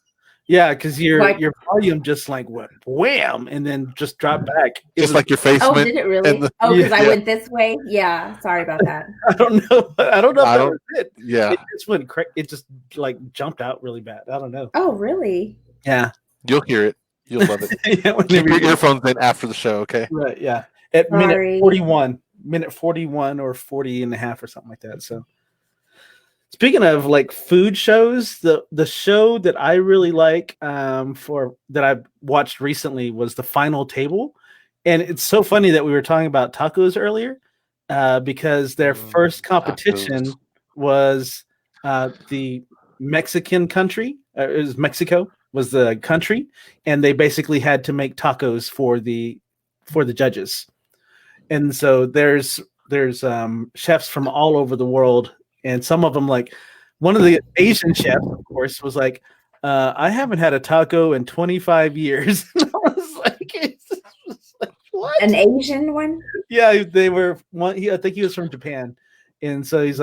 Yeah, because your volume just like went wham, and then just dropped back. Just like your face Oh, went. did it really? Because I went this way. Yeah, sorry about that. I don't know. I don't know if that was it. Yeah, it just went. It just like jumped out really bad. I don't know. Oh, really? Yeah, you'll hear it. You'll love it. Yeah, keep your earphones in after the show, okay? Right. Yeah. At minute 41 or 40 and a half or something like that. So. Speaking of like food shows, the show that I really like that I watched recently was The Final Table, and it's so funny that we were talking about tacos earlier because their first competition was the Mexican country. It was Mexico was the country, and they basically had to make tacos for the judges, and so there's chefs from all over the world. And some of them, like one of the Asian chefs, of course, was like, I haven't had a taco in 25 years. And I was like, what? An Asian one? Yeah, they were one. I think he was from Japan. And so he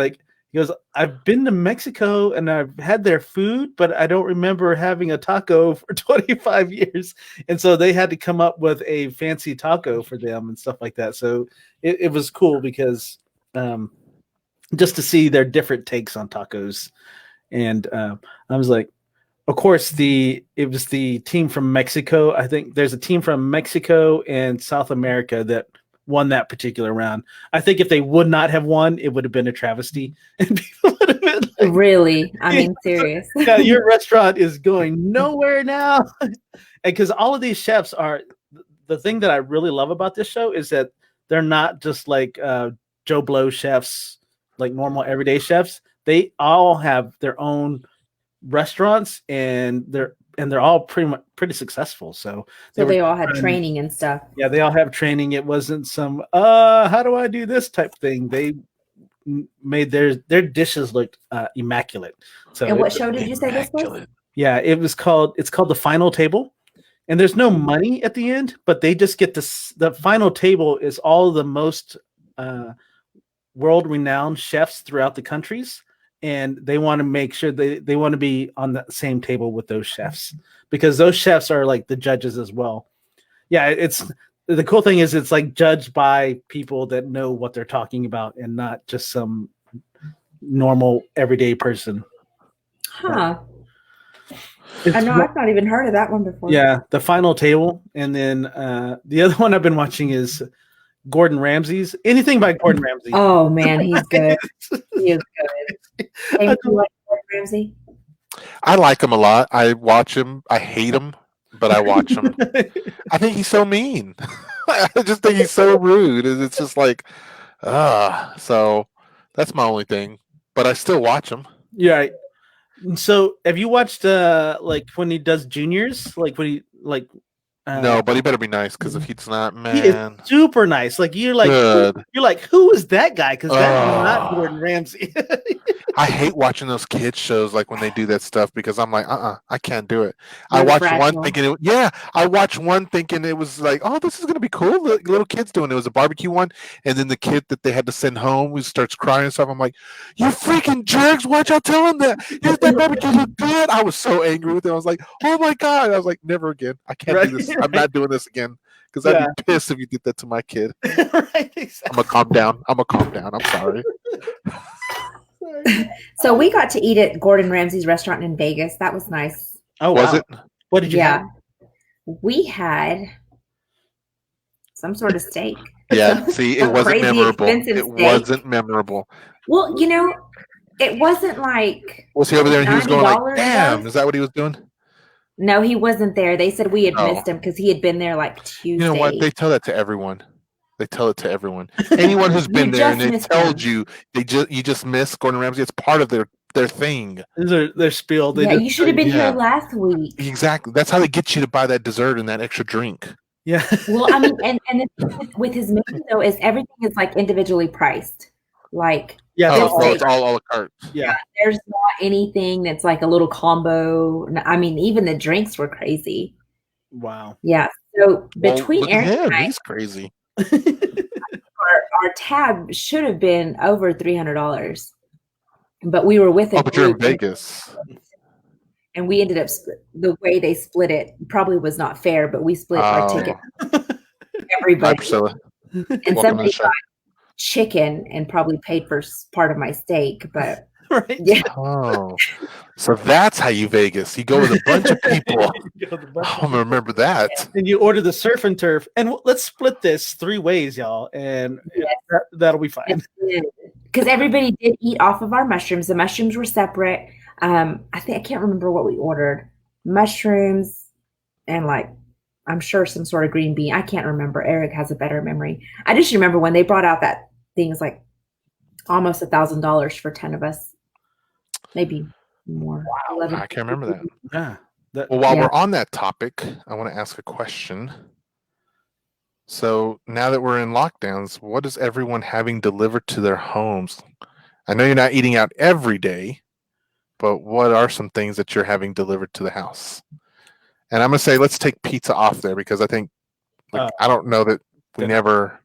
goes, I've been to Mexico and I've had their food, but I don't remember having a taco for 25 years. And so they had to come up with a fancy taco for them and stuff like that. So it was cool because just to see their different takes on tacos. And I was like, of course, it was the team from Mexico. I think there's a team from Mexico and South America that won that particular round. I think if they would not have won, it would have been a travesty. And people would have been like, really? I mean, serious. Yeah, your restaurant is going nowhere now. And because all of these chefs the thing that I really love about this show is that they're not just like Joe Blow chefs, like normal everyday chefs. They all have their own restaurants and they're all pretty successul. So they all had training and stuff. Yeah, they all have training. It wasn't some how do I do this type thing. They made their dishes look immaculate. So and what show did you say this was? Yeah, it's called The Final Table. And there's no money at the end, but they just get the final table is all the most world-renowned chefs throughout the countries, and they want to make sure they want to be on the same table with those chefs because those chefs are like the judges as well. Yeah, it's the cool thing is it's like judged by people that know what they're talking about and not just some normal everyday person. Huh. I know I've not even heard of that one before. Yeah, The Final Table, and then the other one I've been watching is Gordon Ramsay's. Anything by Gordon Ramsay. Oh man, he's good. He is good. Hey, you like Gordon Ramsay? I like him a lot. I watch him. I hate him, but I watch him. I think he's so mean. I just think he's so rude. It's just like, so that's my only thing. But I still watch him. Yeah. So have you watched like when he does juniors? Like when he like no, but he better be nice because if he's not, man, he is super nice. Like you're like, who is that guy? Because that's not Gordon Ramsay. I hate watching those kids shows like when they do that stuff because I'm like, I can't do it. I They're watched one fragile. thinking, I watched one thinking it was like, oh, this is gonna be cool. Little kids doing it. It was a barbecue one, and then the kid that they had to send home who starts crying and stuff. I'm like, you freaking jerks! Why'd y'all tell him that? Here's that barbecue look good. I was so angry with it. I was like, oh my god! I was like, never again. I can't do this. I'm not doing this again because I'd be pissed if you did that to my kid. Right, exactly. I'm gonna calm down. I'm sorry. So we got to eat at Gordon Ramsay's restaurant in Vegas. That was nice. Oh, Was wow. it? What did you have? We had some sort of steak. Yeah. See, it Some wasn't crazy memorable. expensive It steak. wasn't memorable. Well, it wasn't like Was he over there and he was going $90 like, damn, though? is that what he was doing? No, he wasn't there. They said we had Oh. missed him because he had been there like Tuesday. You know what? They tell that to everyone. They tell it to everyone. Anyone who's been there and just they missed told him. you you just miss Gordon Ramsay. It's part of their thing. These are their spiel. They Yeah, just you should have been Yeah. here last week. Exactly. That's how they get you to buy that dessert and that extra drink. Yeah. Well, I mean, and with his menu though, is everything is like individually priced. Like Yeah. Yes, Oh, they- it's all a la carte. yeah. there's not anything that's like a little combo. I mean, even the drinks were crazy. Wow. Yeah. So Well, between look at Eric him. and I, He's crazy. our tab should have been over $300, but we were with a Oh, but you're in group, Vegas. and we ended up the way they split it probably was not fair, but we split our Oh. ticket. Hi, Everybody, Priscilla. and Welcome to the somebody show. got chicken and probably paid for part of my steak, but Right. yeah. Oh, so that's how you Vegas. You go with a bunch of people. You go to the bunch of I'm gonna remember that. and you order the surf and turf, and let's split this 3 ways, y'all, and that'll be fine. Because everybody did eat off of our mushrooms. The mushrooms were separate. I can't remember what we ordered. Mushrooms and like I'm sure some sort of green bean. I can't remember. Eric has a better memory. I just remember when they brought out that thing is like almost $1,000 for 10 of us, maybe more. Wow, 11. I can't remember that. Yeah. Well, while Yeah. we're on that topic, I want to ask a question. So now that we're in lockdowns, what is everyone having delivered to their homes? I know you're not eating out every day, but what are some things that you're having delivered to the house? And I'm gonna say let's take pizza off there because I think I don't know that we Good. never.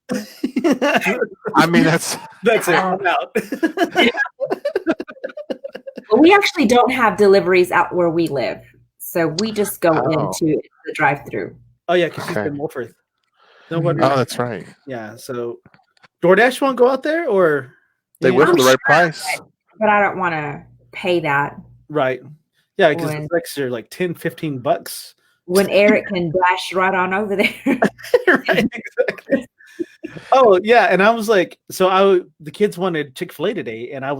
I mean that's That's it. I'm out. But we actually don't have deliveries out where we live. So we just go Oh. into the drive-through. Oh yeah, because she's Okay. in Wolford. No wonder. oh that's right. Yeah. So DoorDash won't go out there, or They will for I'm the right sure, price. But I don't want to pay that right? Yeah, because When- it's extra like $10-15. when Eric can dash right on over there. Right, exactly. Oh yeah, and I was like, the kids wanted Chick-fil-A today, and I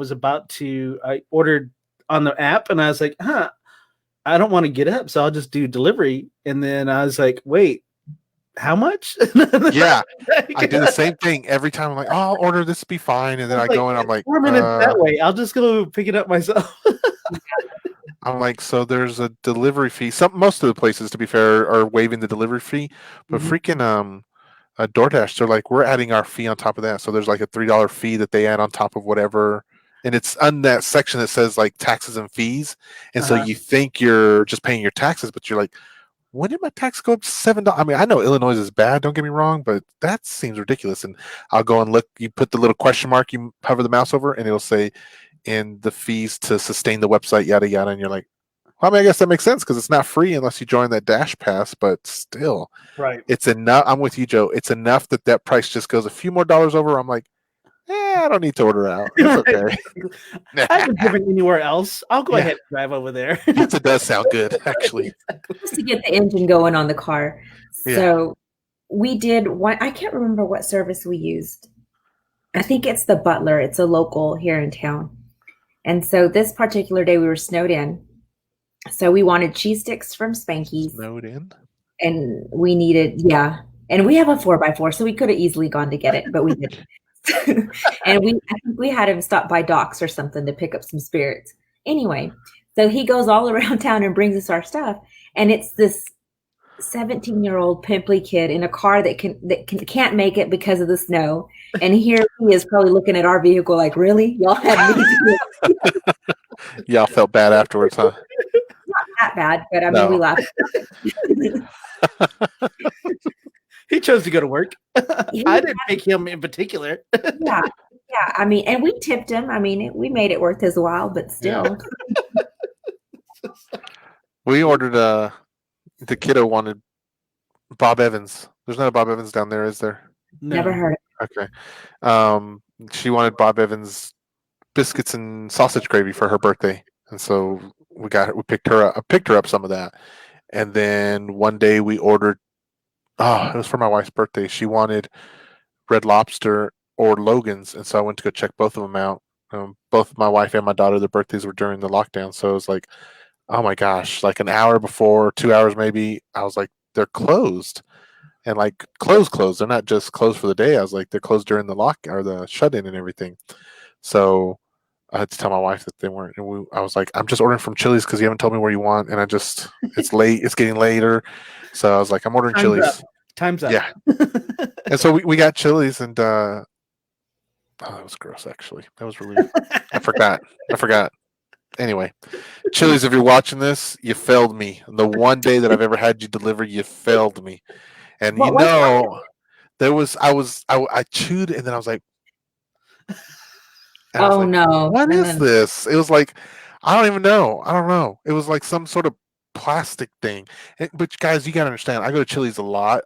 ordered on the app, and I was like, I don't want to get up, so I'll just do delivery. And then I was like, wait, how much? Yeah, I do the same thing every time. I'm like, oh, I'll order this, be fine, and then I go in. I'm like, 4 minutes that way. I'll just go pick it up myself. I'm like, so there's a delivery fee. Most of the places, to be fair, are waiving the delivery fee, but Mhm. freaking DoorDash, they're like, we're adding our fee on top of that. So there's like a $3 fee that they add on top of whatever, and it's on that section that says like taxes and fees, and so Uh-huh. you think you're just paying your taxes, but you're like, when did my tax go up to $7? I mean, I know Illinois is bad, don't get me wrong, but that seems ridiculous. And I'll go and look. You put the little question mark, you hover the mouse over, and it'll say, "And the fees to sustain the website, yada yada." And you're like, well, I mean, I guess that makes sense because it's not free unless you join that Dash Pass. But still, Right. it's enough. I'm with you, Joe. It's enough that price just goes a few more dollars over. I'm like, I don't need to order out. It's okay. I haven't driven anywhere else. I'll go Yeah. ahead and drive over there. Pizza does sound good, actually. Just to get the engine going on the car. Yeah. So we did one. I can't remember what service we used. I think it's the Butler. It's a local here in town. And so this particular day we were snowed in. So we wanted cheese sticks from Spanky's, Snowed in. and we needed, and we have a 4x4, so we could have easily gone to get it, but we didn't. And I think we had him stop by Doc's or something to pick up some spirits. Anyway, so he goes all around town and brings us our stuff, and it's this 17-year-old pimply kid in a car that can't make it because of the snow. And here he is probably looking at our vehicle like, really? Y'all had me do Y'all felt bad afterwards, huh? Not that bad, but I mean, No. we laughed. He chose to go to work. He- I didn't pick him in particular. yeah, yeah. I mean, and we tipped him. I mean, we made it worth his while, but still. We ordered the kiddo wanted Bob Evans. There's not a Bob Evans down there, is there? No. Never heard of Okay. She wanted Bob Evans biscuits and sausage gravy for her birthday, and so we picked her up. I picked her up some of that, and then one day we ordered. Oh, it was for my wife's birthday. She wanted Red Lobster or Logan's, and so I went to go check both of them out. Both my wife and my daughter, their birthdays were during the lockdown, so it was like, oh my gosh, like an hour before, 2 hours maybe. I was like, they're closed. And like closed. They're not just closed for the day. I was like, they're closed during the lock or the shut in and everything. So I had to tell my wife that they weren't. And I was like, I'm just ordering from Chili's because you haven't told me where you want. And it's late. It's getting later. So I was like, I'm ordering Chili's. Time's up. Yeah. And so we got Chili's and oh, that was gross actually. That was really I forgot. Anyway, Chili's, if you're watching this, you failed me. The one day that I've ever had you deliver, you failed me. And What was I chewed and then I was like, no. what And is then- this? It was like, I don't even know. I don't know. It was like some sort of plastic thing. But guys, you gotta understand, I go to Chili's a lot.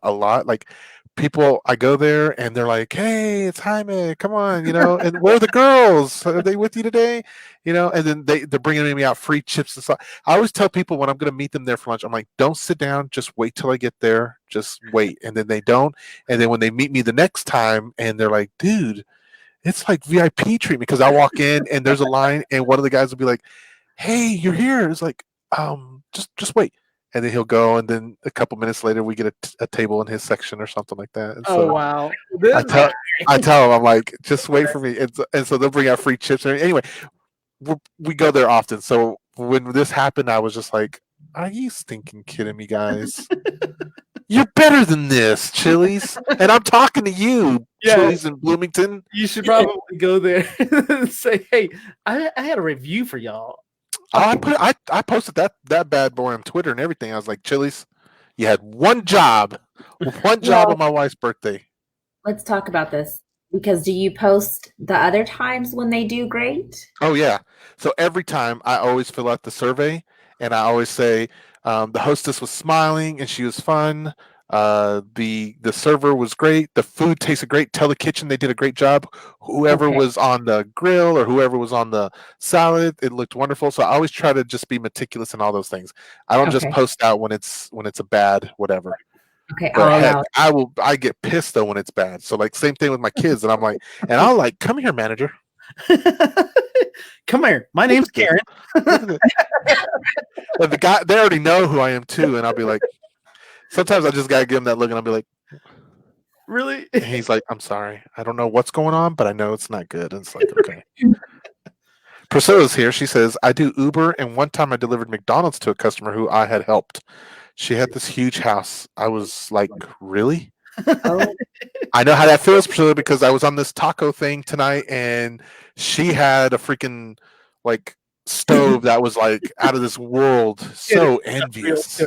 Like people, I go there and they're like, hey, it's Jaime, come on, and where are the girls? Are they with you today? And then they're bringing me out free chips and stuff. I always tell people when I'm going to meet them there for lunch, I'm like, don't sit down, just wait till I get there, just wait. And then they don't. And then when they meet me the next time and they're like, dude, it's like VIP treatment, because I walk in and there's a line and one of the guys will be like, hey, you're here. It's like, just wait. And then he'll go, and then a couple minutes later, we get a table in his section or something like that. And so Wow. I tell him, I'm like, just wait for me. And so they'll bring out free chips. Anyway, we go there often. So when this happened, I was just like, are you stinking kidding me, guys? You're better than this, Chili's. And I'm talking to you, Yeah. Chili's in Bloomington. You should probably go there and say, hey, I had a review for y'all. I posted that bad boy on Twitter and everything. I was like, Chili's, you had one job on my wife's birthday. Let's talk about this, because do you post the other times when they do great? Oh yeah. So every time I always fill out the survey, and I always say the hostess was smiling and she was fun. The server was great. The food tasted great. Tell the kitchen they did a great job. Whoever Okay. was on the grill or whoever was on the salad, it looked wonderful. So I always try to just be meticulous in all those things. I don't just Okay. post out when it's a bad whatever. Okay, But I'll heck, allow it. I get pissed though when it's bad. So like same thing with my kids, and I'm like, and I'll like, come here, manager. Come here. My name's Karen. But the guy, they already know who I am too, and I'll be like, sometimes I just gotta give him that look, and I'll be like, Really? and he's like, I'm sorry, I don't know what's going on, but I know it's not good. And it's like, okay. Priscilla's here. She says, I do Uber, and one time I delivered McDonald's to a customer who I had helped. She had this huge house. I was like, really? Oh, I know how that feels, Priscilla, because I was on this taco thing tonight, and she had a freaking like stove that was like out of this world. So envious.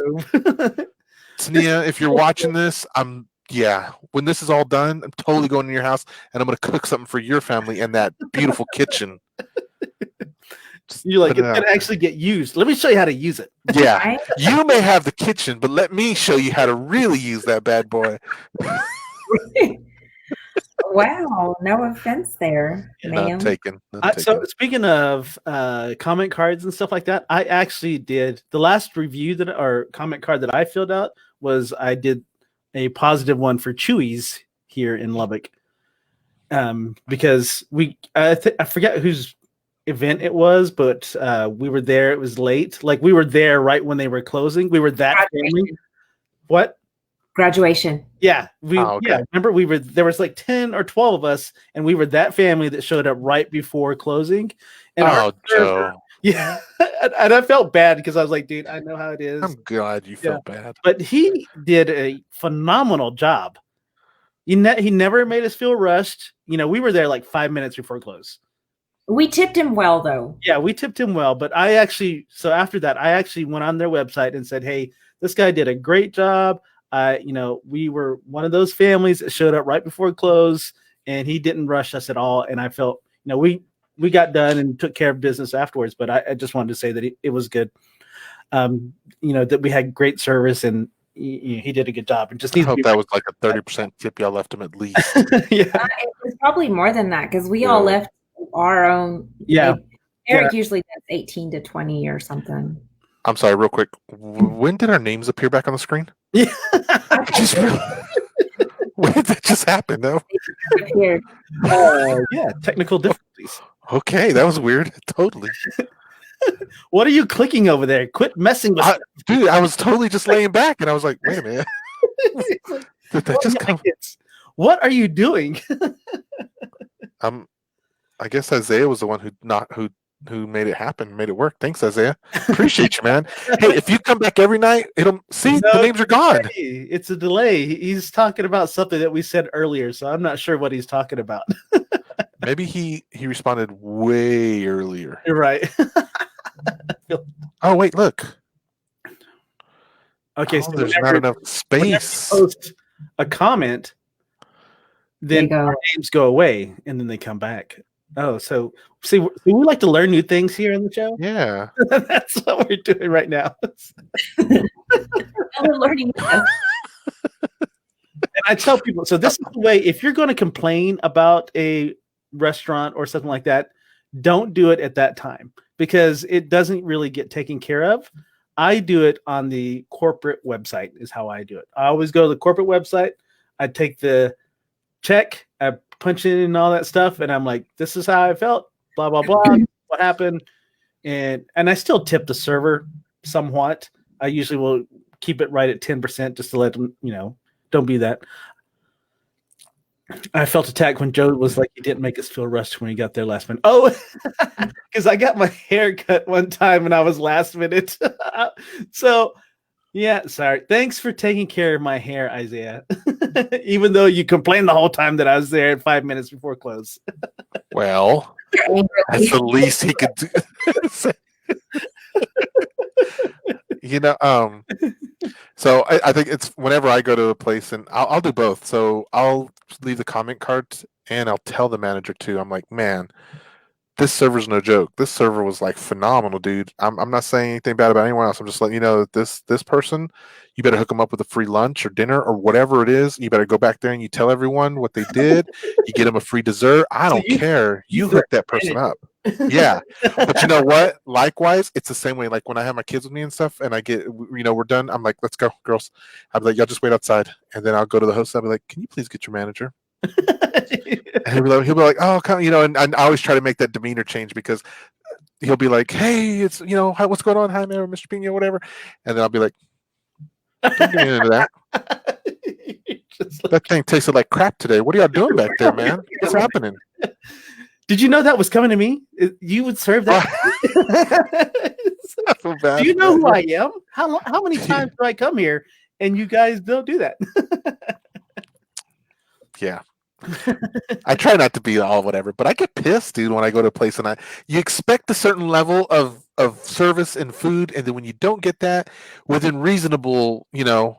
Tania, if you're watching this, when this is all done, I'm totally going to your house and I'm going to cook something for your family in that beautiful kitchen. You're like, Put it's it out gonna there. actually get used. Let me show you how to use it. Yeah, right? you may have the kitchen, but let me show you how to really use that bad boy. Wow, no offense there, ma'am. Not taken. Not taken. So speaking of comment cards and stuff like that, I actually did the last review or comment card that I filled out was I did a positive one for Chewy's here in Lubbock, because I forget whose event it was, but we were there. It was late, like we were there right when they were closing. We were that family. Graduation. What? Graduation. Yeah, Oh, okay. remember there was like 10 or 12 of us, and we were that family that showed up right before closing. And Oh, Joe, yeah, and I felt bad because I was like, dude, I know how it is. I'm glad you feel bad. But he did a phenomenal job. He never made us feel rushed. We were there like 5 minutes before close. We tipped him well, though. Yeah, we tipped him well, but after that, I actually went on their website and said, "Hey, this guy did a great job. We were one of those families that showed up right before close, and he didn't rush us at all. And I felt, we got done and took care of business afterwards. But I just wanted to say that it was good. That we had great service, and he did a good job. And just I hope that was like a 30% tip y'all left him at least. Yeah, it was probably more than that because we all left our own. Yeah. Eric usually does 18 to 20 or something. I'm sorry, real quick. When did our names appear back on the screen? Yeah. When did that just happen? No. Yeah, technical difficulties. Okay, that was weird. Totally. What are you clicking over there? Quit messing with dude. I was totally just laying back, and I was like, "Wait a minute." Did that just come? What are you doing? I guess Isaiah was the one who made it happen, made it work. Thanks, Isaiah. Appreciate you, man. Hey, if you come back every night, the names are gone. It's a delay. He's talking about something that we said earlier, so I'm not sure what he's talking about. Maybe he responded way earlier. You're right. Oh wait, look. Okay, so there's not enough space. Post a comment, then our names go away, and then they come back. Oh, so see, we like to learn new things here on the show. Yeah, that's what we're doing right now. We're learning this. And I tell people, so this is the way. If you're going to complain about a restaurant or something like that, don't do it at that time because it doesn't really get taken care of. I do it on the corporate website is how I do it. I always go to the corporate website. I take the check, I punch it in and all that stuff, and I'm like, this is how I felt, blah, blah, blah, what happened. And I still tip the server somewhat. I usually will keep it right at 10% just to let them, don't be that. I felt attacked when Joe was like, he didn't make us feel rushed when he got there last minute. Oh, because I got my hair cut one time and I was last minute. So, yeah, sorry. Thanks for taking care of my hair, Isaiah. Even though you complained the whole time that I was there 5 minutes before close. Well, that's the least he could do. So I think it's whenever I go to a place, and I'll do both. So I'll leave the comment cards and I'll tell the manager too. I'm like, man, this server's no joke. This server was like phenomenal, dude. I'm not saying anything bad about anyone else. I'm just letting you know that this person, you better hook them up with a free lunch or dinner or whatever it is. You better go back there and you tell everyone what they did. You get them a free dessert. I don't care. You hook that person up. Yeah, but you know what? Likewise, it's the same way. Like when I have my kids with me and stuff, and I get, we're done. I'm like, let's go, girls. I'll be like, y'all just wait outside, and then I'll go to the host. I'll be like, can you please get your manager? And he'll be like, oh, come, and I always try to make that demeanor change because he'll be like, hey, it's hi, what's going on? Hi, man, Mr. Pina, whatever. And then I'll be like, don't get into that. That thing tasted like crap today. What are y'all doing back there, man? What's happening? Did you know that was coming to me? You would serve that. So bad, do you know who I am? How many times do I come here and you guys don't do that? Yeah. I try not to be all whatever, but I get pissed, dude, when I go to a place and you expect a certain level of service and food, and then when you don't get that within reasonable,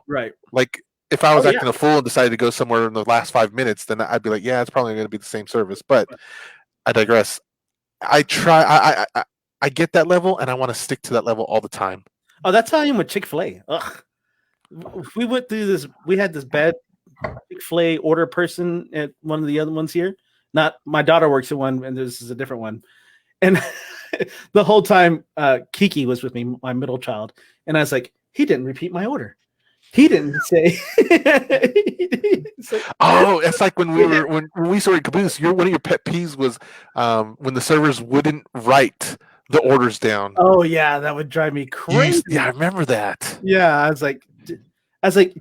right. Like if I was acting a fool and decided to go somewhere in the last 5 minutes, then I'd be like, yeah, it's probably going to be the same service. But I digress. I try. I get that level, and I want to stick to that level all the time. Oh, that's how I am with Chick-fil-A. Ugh. We went through this. We had this bad Chick-fil-A order person at one of the other ones here. Not my daughter works at one, and this is a different one. And the whole time, Kiki was with me, my middle child, and I was like, he didn't repeat my order. He didn't say. Oh, it's like when we saw at Caboose. One of your pet peeves was when the servers wouldn't write the orders down. Oh yeah, that would drive me crazy. Yeah, I remember that. Yeah, I was like,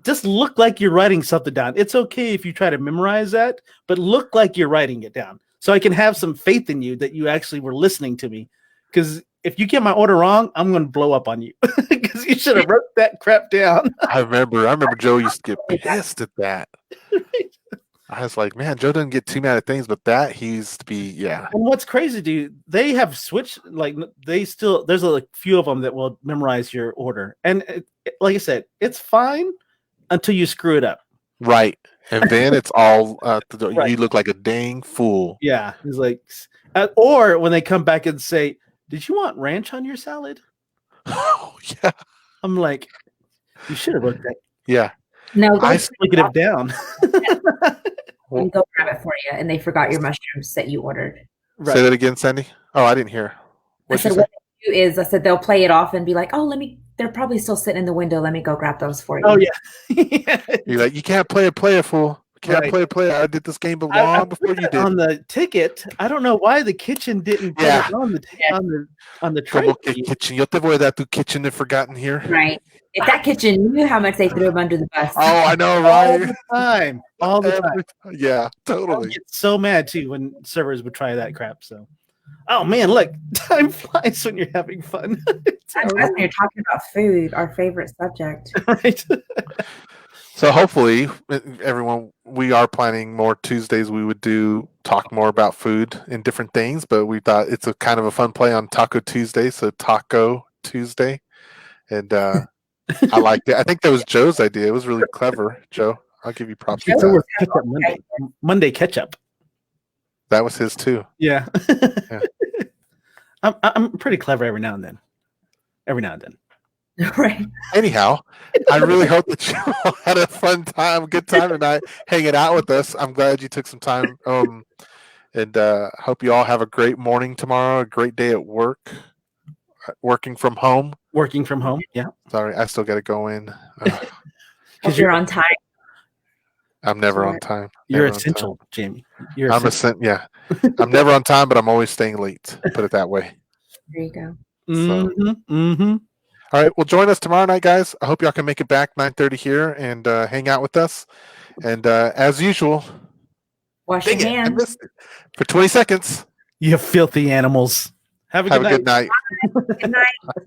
just look like you're writing something down. It's okay if you try to memorize that, but look like you're writing it down, so I can have some faith in you that you actually were listening to me. Because if you get my order wrong, I'm going to blow up on you because you should have wrote that crap down. I remember Joe used to get pissed at that. I was like, man, Joe doesn't get too mad at things, but that he used to be, yeah. And what's crazy, dude, they have switched. Like they still, there's a few of them that will memorize your order, and like I said, it's fine until you screw it up. Right. And then it's all, Right. you look like a dang fool. Yeah, he's like, or when they come back and say, "Did you want ranch on your salad?" Oh, yeah. I'm like, you should have wrote that. Yeah. No, I they Look it down. and go grab it for you, and they forgot your mushrooms that you ordered. Say Right. that again, Sandy. Oh, I didn't hear. I What'd said, you say? what they do is, I said they'll play it off and be like, "Oh, let me." They're probably still sitting in the window. Let me go grab those for you. Oh yeah. You're like, you can't play a fool. Can't Right. play a. I did this game long I before put you that did. on the ticket. I don't know why the kitchen didn't put Yeah. it on the Yeah. on the tray. Como que kitchen. Yo te voy a dar tu kitchen if forgotten here. Right. If that kitchen knew how much they threw them under the bus. Oh, I know, All right? the time. All the time. Yeah, I totally. get so mad too when servers would try that crap. So, oh man, look, time flies when you're having fun. It's I'm glad you're talking about food, our favorite subject. right. So hopefully, everyone, we are planning more Tuesdays. We would talk more about food and different things, but we thought it's a kind of a fun play on Taco Tuesday. So Taco Tuesday, and I liked it. I think that was Joe's idea. It was really clever, Joe. I'll give you props for So that. we're ketchup Monday. Monday ketchup. That was his too. Yeah. Yeah. I'm pretty clever every now and then. Every now and then. Right. Anyhow, I really hope that you all had a good time tonight, hanging out with us. I'm glad you took some time. And hope you all have a great morning tomorrow, a great day at work, working from home. Working from home. Yeah. Sorry, I still got to go in. Hope you're on time. I'm never on time. You're Never on essential, Jamie. time. Yeah. I'm never on time, but I'm always staying late. Put it that way. There you go. Mm-hmm. All right. Well, join us tomorrow night, guys. I hope y'all can make it back 9:30 here and hang out with us. And as usual, Wash your dang it, I hands. missed it. For 20 seconds. You filthy animals. Have a Have good a night. good night. Good night.